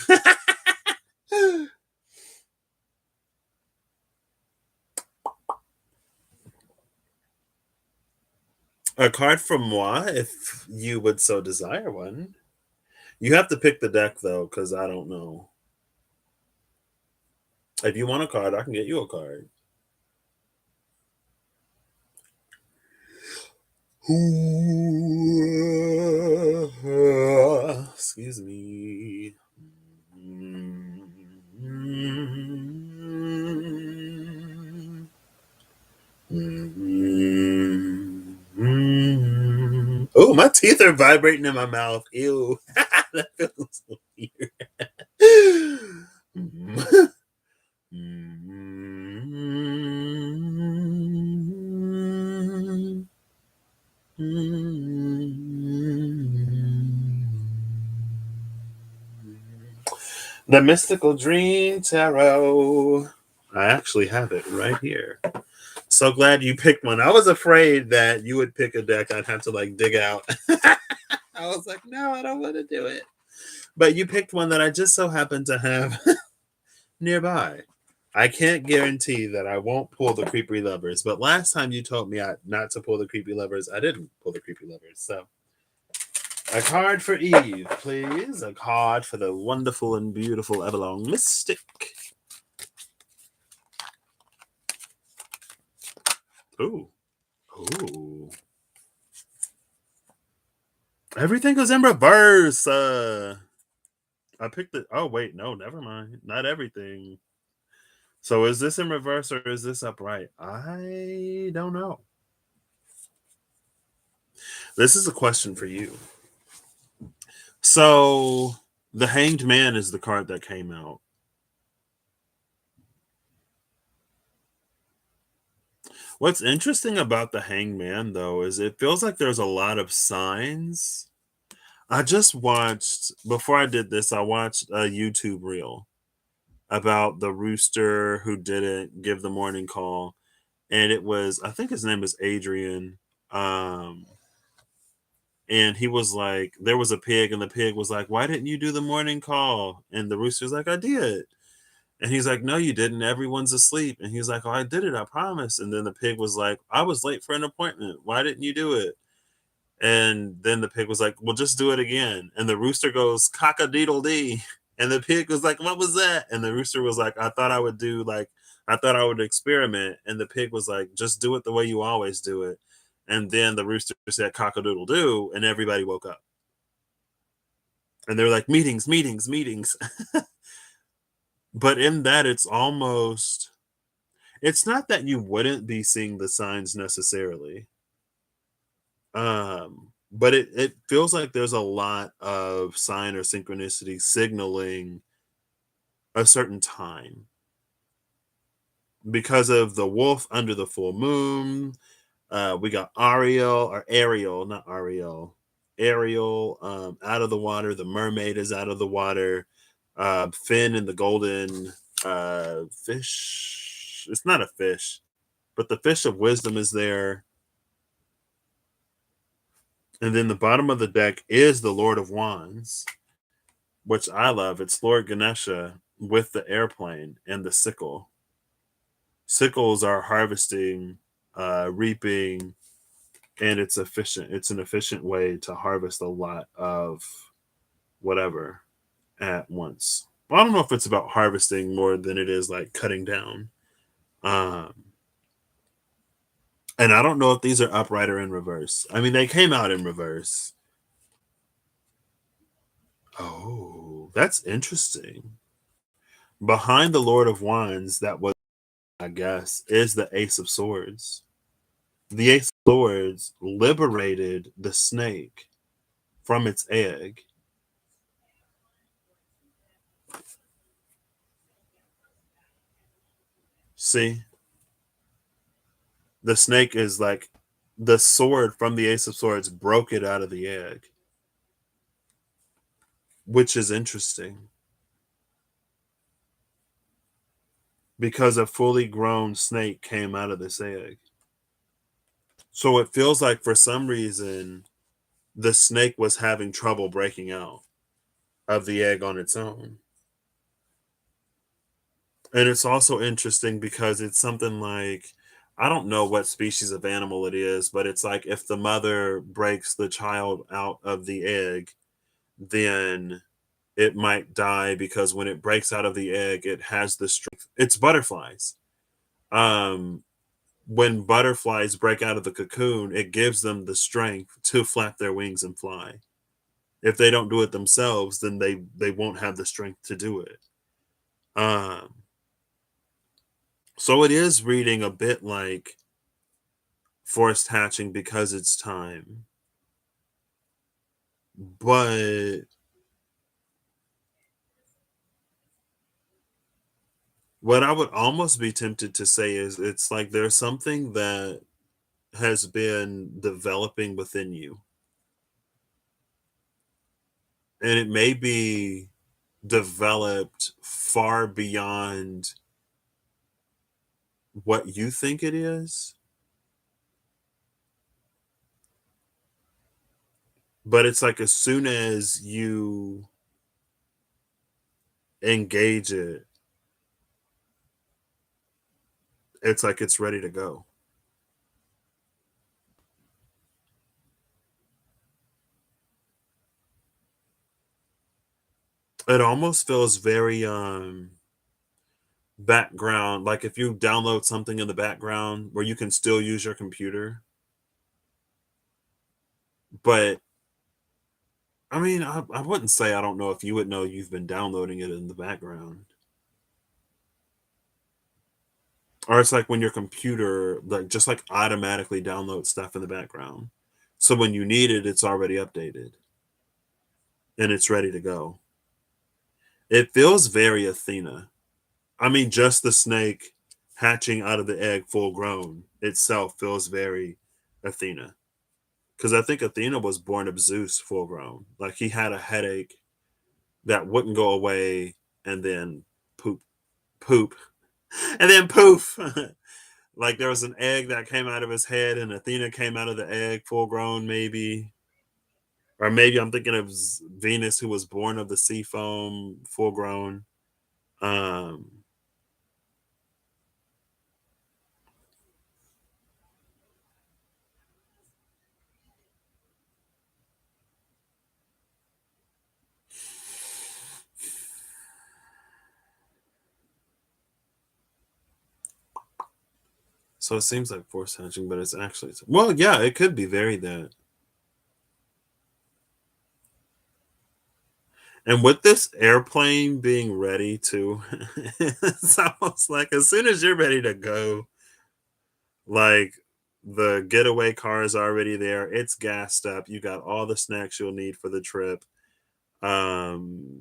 A card from moi, if you would so desire one. You have to pick the deck, though, because I don't know. If you want a card, I can get you a card. Excuse me. My teeth are vibrating in my mouth. Ew. That feels so weird. The Mystical Dream Tarot. I actually have it right here. So glad you picked one. I was afraid that you would pick a deck I'd have to like dig out. I was like, no, I don't want to do it. But you picked one that I just so happen to have nearby. I can't guarantee that I won't pull the Creepy Lovers, but last time you told me not to pull the Creepy Lovers, I didn't pull the Creepy Lovers. So a card for Eve, please. A card for the wonderful and beautiful Everlong Mystic. Ooh. Ooh. Everything goes in reverse. I picked it. Oh, wait. No, never mind. Not everything. So is this in reverse or is this upright? I don't know. This is a question for you. So the Hanged Man is the card that came out. What's interesting about the Hanged Man, though, is it feels like there's a lot of signs. I just watched, before I did this, I watched a YouTube reel about the rooster who didn't give the morning call. And it was, I think his name is Adrian. And he was like, there was a pig, and the pig was like, why didn't you do the morning call? And the rooster's like, I did. And he's like, no, you didn't. Everyone's asleep. And he's like, oh, I did it. I promise. And then the pig was like, I was late for an appointment. Why didn't you do it? And then the pig was like, well, just do it again. And the rooster goes, cock-a-doodle-dee. And the pig was like, what was that? And the rooster was like, I thought I would experiment. And the pig was like, just do it the way you always do it. And then the rooster said cock-a-doodle-doo, and everybody woke up. And they were like, meetings, meetings, meetings. But in that, it's not that you wouldn't be seeing the signs necessarily. But it feels like there's a lot of sign or synchronicity signaling a certain time. Because of the wolf under the full moon, we got Ariel, not Ariel. Ariel out of the water. The mermaid is out of the water. Finn and the golden fish. It's not a fish, but the fish of wisdom is there. And then the bottom of the deck is the Lord of Wands, which I love. It's Lord Ganesha with the airplane and the sickle. Sickles are harvesting, reaping, and it's efficient. It's an efficient way to harvest a lot of whatever at once. Well, I don't know if it's about harvesting more than it is like cutting down. And I don't know if these are upright or in reverse. I mean, they came out in reverse. Oh, that's interesting. Behind the Lord of Wands, that was, I guess, is the Ace of Swords. The Ace of Swords liberated the snake from its egg. See? The snake is like the sword from the Ace of Swords broke it out of the egg, which is interesting because a fully grown snake came out of this egg. So it feels like for some reason the snake was having trouble breaking out of the egg on its own. And it's also interesting because it's something like, I don't know what species of animal it is, but it's like if the mother breaks the child out of the egg, then it might die because when it breaks out of the egg, it has the strength. It's butterflies. When butterflies break out of the cocoon, it gives them the strength to flap their wings and fly. If they don't do it themselves, then they won't have the strength to do it. So it is reading a bit like forced hatching because it's time. But what I would almost be tempted to say is it's like there's something that has been developing within you, and it may be developed far beyond what you think it is, but it's like as soon as you engage it, it's like it's ready to go. It almost feels very background, like if you download something in the background where you can still use your computer, but I mean, I wouldn't say I don't know if you would know you've been downloading it in the background. Or it's like when your computer like just like automatically downloads stuff in the background. So when you need it, it's already updated and it's ready to go. It feels very Athena. I mean, just the snake hatching out of the egg full grown itself feels very Athena. Because I think Athena was born of Zeus full grown. Like he had a headache that wouldn't go away and then poop, poop, and then poof. Like there was an egg that came out of his head and Athena came out of the egg full grown, maybe. Or maybe I'm thinking of Venus, who was born of the sea foam full grown. Um, so it seems like force hatching, but it's actually, well, yeah, it could be very that. And with this airplane being ready to, it's almost like as soon as you're ready to go, like the getaway car is already there. It's gassed up. You got all the snacks you'll need for the trip. Um,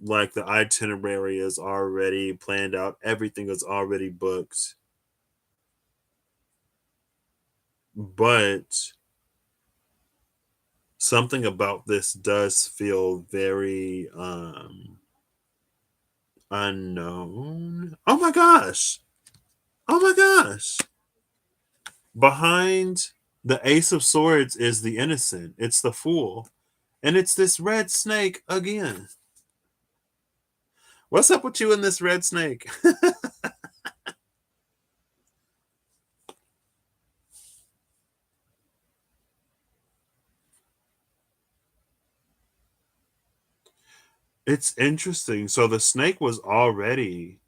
like the itinerary is already planned out. Everything is already booked. But something about this does feel very unknown. Oh my gosh. Oh my gosh. Behind the Ace of Swords is the innocent. It's the fool. And it's this red snake again. What's up with you and this red snake? It's interesting. So the snake was already,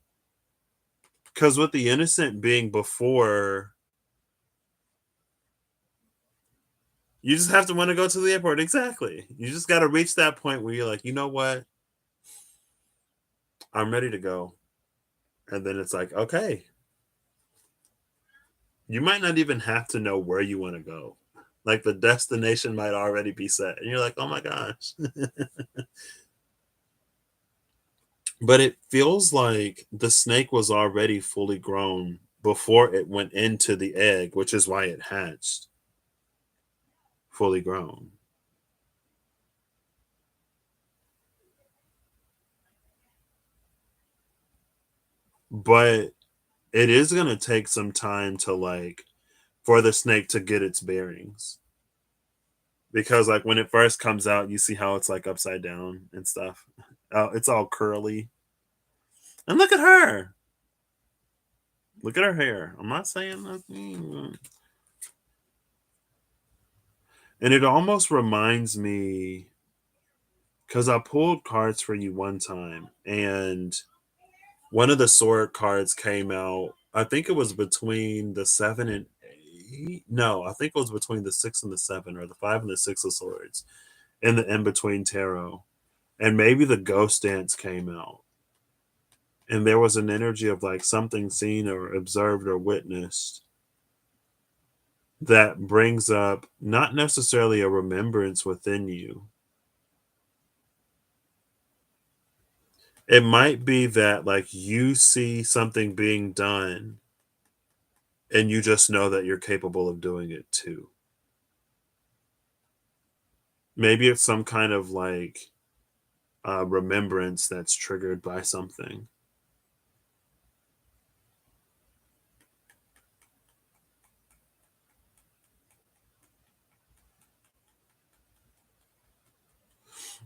because with the innocent being before, you just have to want to go to the airport. Exactly. You just got to reach that point where you're like, you know what? I'm ready to go. And then it's like, okay, you might not even have to know where you want to go. Like the destination might already be set. And you're like, oh my gosh. But it feels like the snake was already fully grown before it went into the egg, which is why it hatched fully grown. But it is going to take some time to like for the snake to get its bearings because like when it first comes out you see how it's like upside down and stuff. It's all curly. And look at her hair. I'm not saying nothing. And it almost reminds me because I pulled cards for you one time and one of the sword cards came out. I think it was between the 7 and 8. No, I think it was between the 6 and the 7, or the 5 and the 6 of swords in the in between tarot. And maybe the ghost dance came out. And there was an energy of like something seen or observed or witnessed that brings up not necessarily a remembrance within you, It might be that like you see something being done and you just know that you're capable of doing it too. Maybe it's some kind of like remembrance that's triggered by something.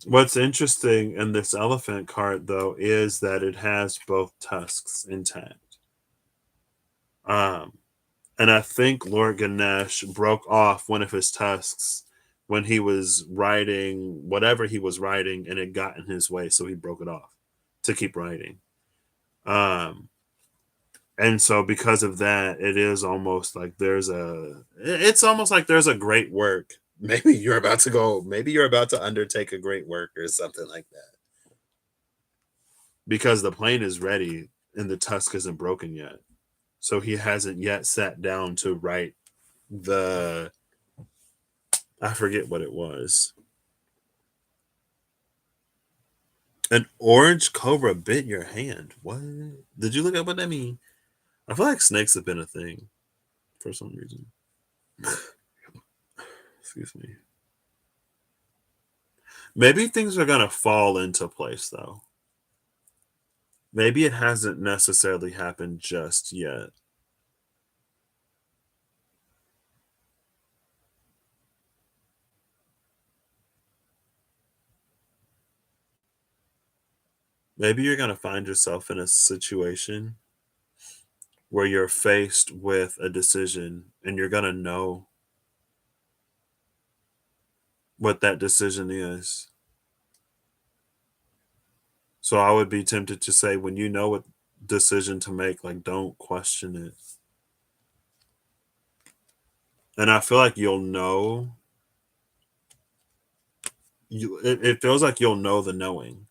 What's interesting in this elephant card, though, is that it has both tusks intact. Um, and I think Lord Ganesh broke off one of his tusks when he was riding whatever he was riding, and it got in his way, so he broke it off to keep riding. Um, and so because of that, it is almost like it's almost like there's a great work. Maybe you're about to undertake a great work or something like that. Because the plane is ready and the tusk isn't broken yet. So he hasn't yet sat down to write the I forget what it was. An orange cobra bit your hand. What? Did you look up what that mean? I feel like snakes have been a thing for some reason. Excuse me. Maybe things are gonna fall into place though. Maybe it hasn't necessarily happened just yet. Maybe you're gonna find yourself in a situation where you're faced with a decision and you're gonna know what that decision is. So I would be tempted to say when you know what decision to make, like don't question it. And I feel like you'll know it feels like you'll know the knowing.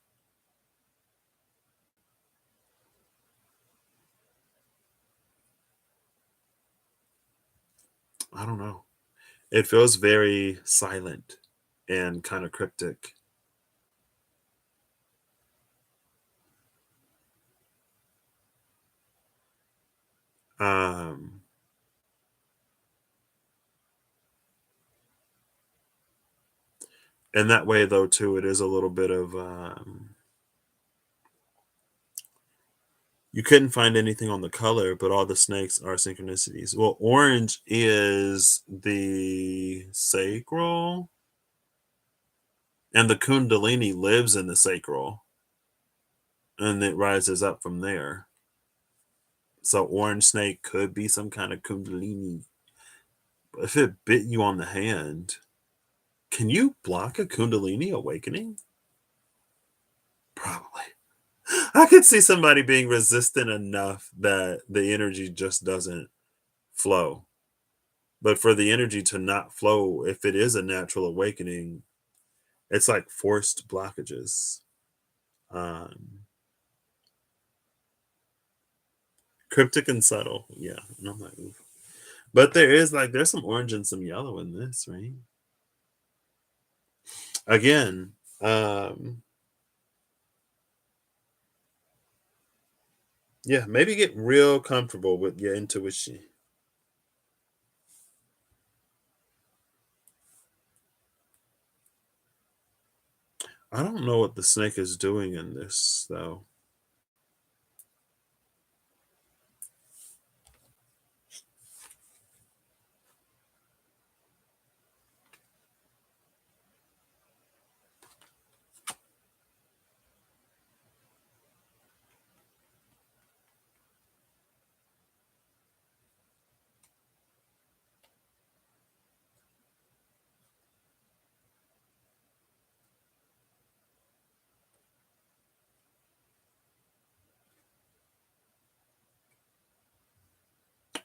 I don't know. It feels very silent and kind of cryptic. Um and that way though too, it is a little bit of you couldn't find anything on the color, but all the snakes are synchronicities. Well, orange is the sacral, and the Kundalini lives in the sacral, and it rises up from there. So, orange snake could be some kind of Kundalini. But if it bit you on the hand, can you block a Kundalini awakening? Probably. I could see somebody being resistant enough that the energy just doesn't flow. But for the energy to not flow, if it is a natural awakening, it's like forced blockages. Um, Cryptic and subtle, yeah. And I'm like, oof. But there's some orange and some yellow in this, right? Again, yeah, maybe get real comfortable with your intuition. I don't know what the snake is doing in this though.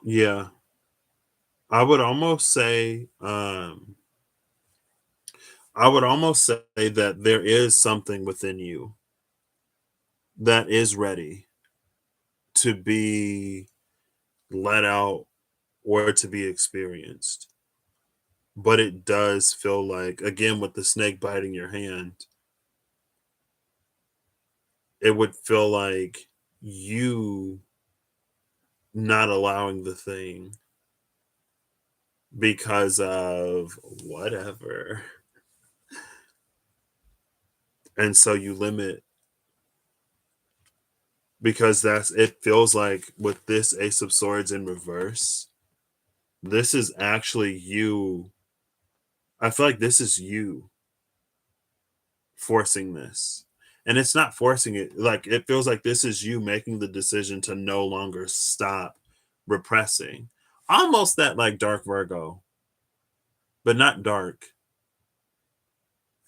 Yeah, I would almost say, I would almost say that there is something within you that is ready to be let out or to be experienced. But it does feel like, again, with the snake biting your hand, it would feel like you not allowing the thing because of whatever. And so you limit, because that's, it feels like with this Ace of Swords in reverse, this is actually you. I feel like this is you forcing this. And it's not forcing it. Like, it feels like this is you making the decision to no longer stop repressing. Almost that like dark Virgo, but not dark.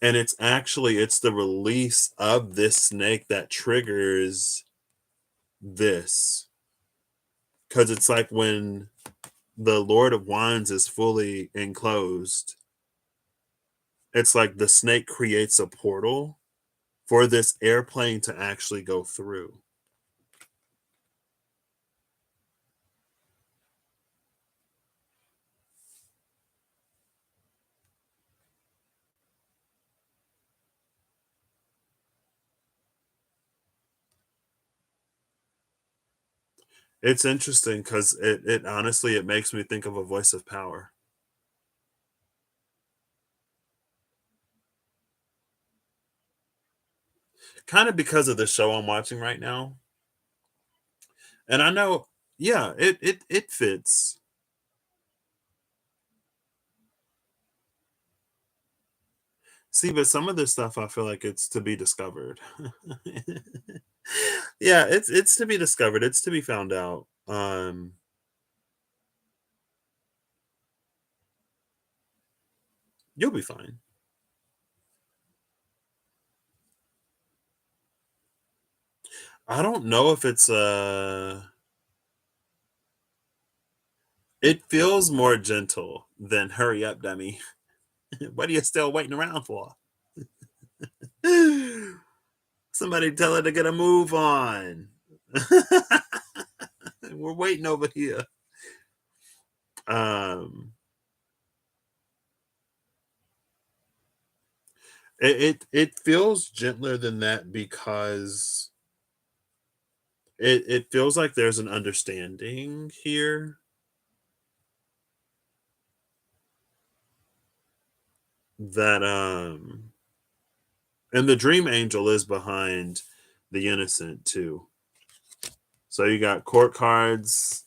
And it's actually, it's the release of this snake that triggers this. Cuz it's like when the Lord of Wands is fully enclosed, it's like the snake creates a portal for this airplane to actually go through. It's interesting because it honestly, it makes me think of a voice of power. Kind of because of the show I'm watching right now. And I know, yeah, it fits. See, but some of this stuff I feel like it's to be discovered. Yeah, it's to be discovered. It's to be found out. You'll be fine. I don't know if it's it feels more gentle than hurry up, dummy. What are you still waiting around for? Somebody tell her to get a move on. We're waiting over here. Um it feels gentler than that because it feels like there's an understanding here that and the dream angel is behind the innocent too. So you got court cards,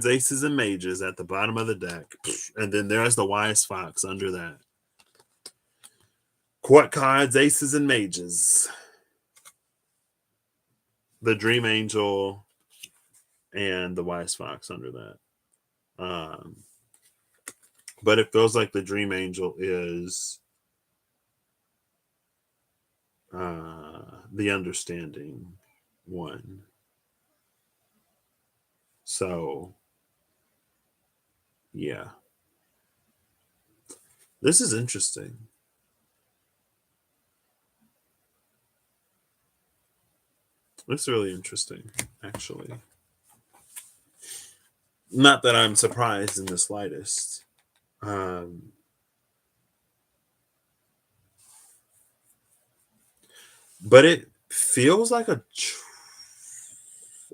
aces, and mages at the bottom of the deck. And then there's the wise fox under that. Court cards, aces, and mages. The dream angel and the wise fox under that. Um, but it feels like the dream angel is the understanding one. So, yeah. This is interesting. It's really interesting, actually. Not that I'm surprised in the slightest. Um, but it feels like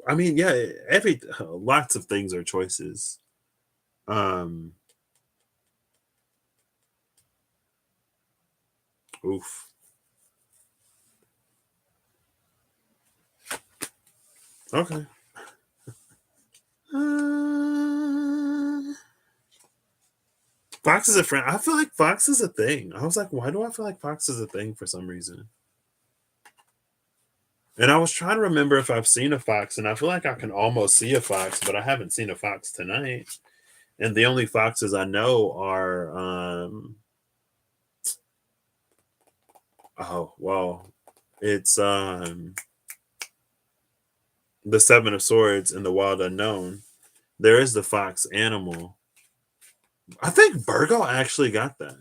I mean, yeah, every lots of things are choices. Um, oof. Okay. Uh, Fox is a friend. I feel like Fox is a thing. I was like, why do I feel like Fox is a thing for some reason? And I was trying to remember if I've seen a fox, and I feel like I can almost see a fox, but I haven't seen a fox tonight. And the only foxes I know are oh well, it's the Seven of Swords in the Wild Unknown. There is the fox animal. I think Virgo actually got that.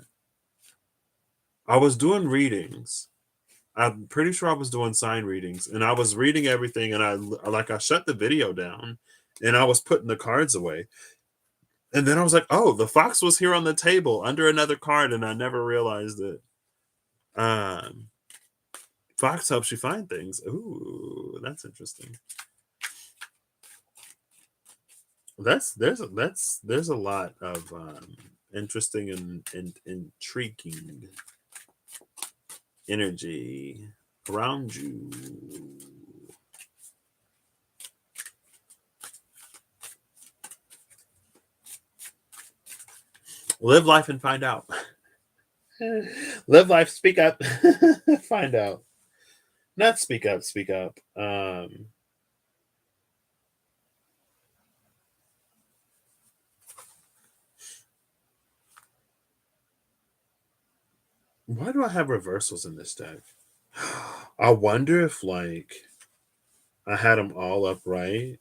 I was doing readings. I'm pretty sure I was doing sign readings, and I was reading everything, and I shut the video down, and I was putting the cards away, and then I was like, "Oh, the fox was here on the table under another card," and I never realized it. Um, Fox helps you find things. Ooh, that's interesting. There's a lot of interesting and intriguing energy around you. Live life and find out. Live life, speak up, find out. Not speak up, speak up. Why do I have reversals in this deck? I wonder if like I had them all upright,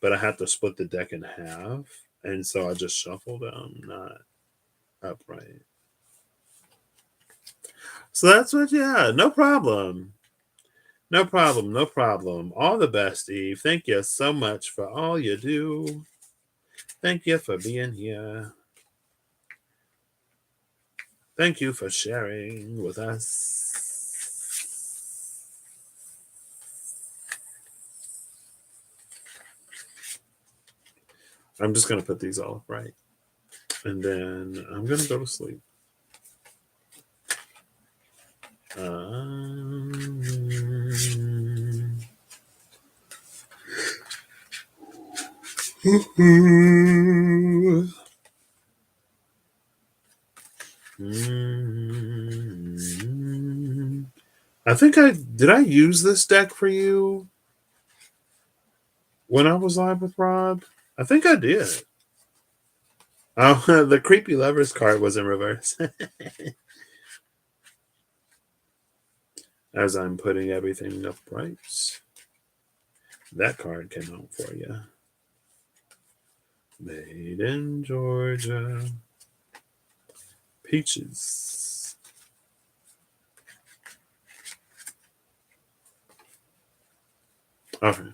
but I had to split the deck in half, and so I just shuffled them not upright. So that's what, yeah, no problem. No problem, no problem. All the best, Eve. Thank you so much for all you do. Thank you for being here. Thank you for sharing with us. I'm just going to put these all upright. And then I'm going to go to sleep. I think did I use this deck for you when I was live with Rob? I think I did. Oh, the creepy lovers card was in reverse. As I'm putting everything upright, that card came out for you. Made in Georgia. Peaches. Okay.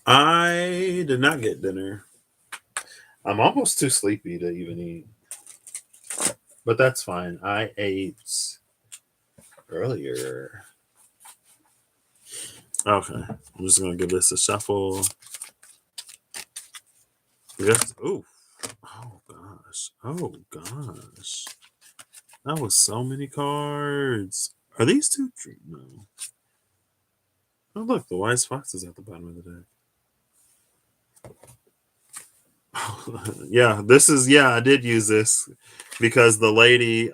I did not get dinner. I'm almost too sleepy to even eat. But that's fine. I ate earlier. Okay. I'm just going to give this a shuffle. Yes. Ooh. Oh, gosh. Oh, gosh. That was so many cards. Are these two? No. Oh, look. The Wise Fox is at the bottom of the deck. Yeah, this is, yeah, I did use this because the lady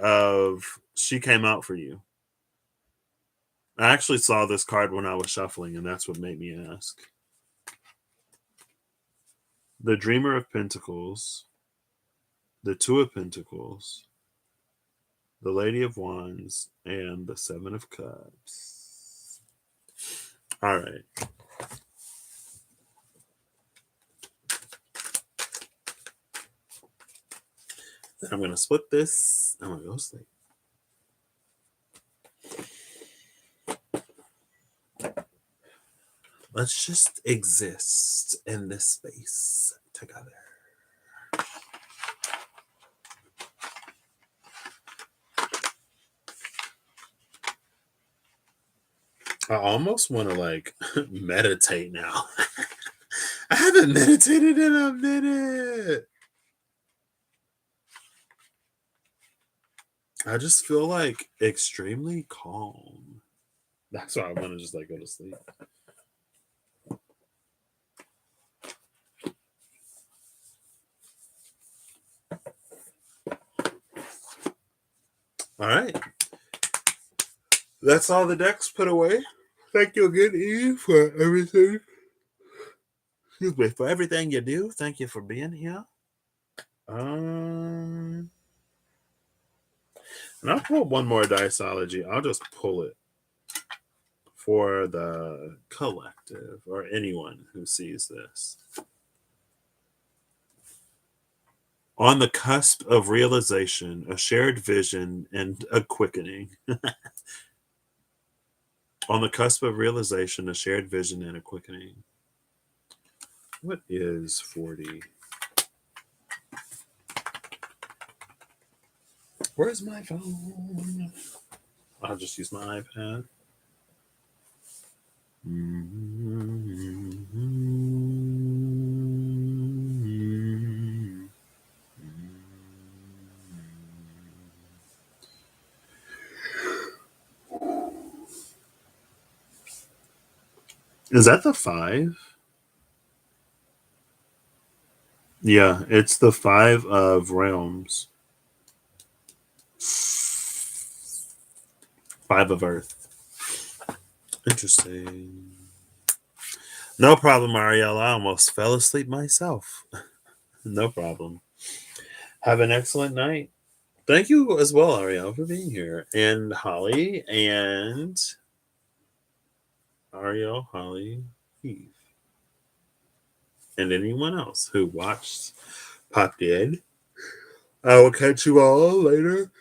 she came out for you. I actually saw this card when I was shuffling, and that's what made me ask. The Dreamer of Pentacles, the Two of Pentacles, the Lady of Wands, and the Seven of Cups. All right. Then I'm going to split this. I'm going to go sleep. Let's just exist in this space together. I almost want to like meditate now. I haven't meditated in a minute. I just feel like extremely calm. That's why I want to just like go to sleep. All right. That's all the decks put away. Thank you again, Eve, for everything. Excuse me, for everything you do. Thank you for being here. And I'll pull one more Diceology. I'll just pull it for the collective or anyone who sees this. On the cusp of realization, a shared vision, and a quickening. On the cusp of realization, a shared vision, and a quickening. What is 40? Where's my phone? I'll just use my iPad. Is that the 5? Yeah, it's the 5 of realms. 5 of earth. Interesting. No problem, Ariella. I almost fell asleep myself. No problem. Have an excellent night. Thank you as well, Ariel, for being here. And Holly and Ariel, Holly, Eve. And anyone else who watched Pop Dead. I will catch you all later.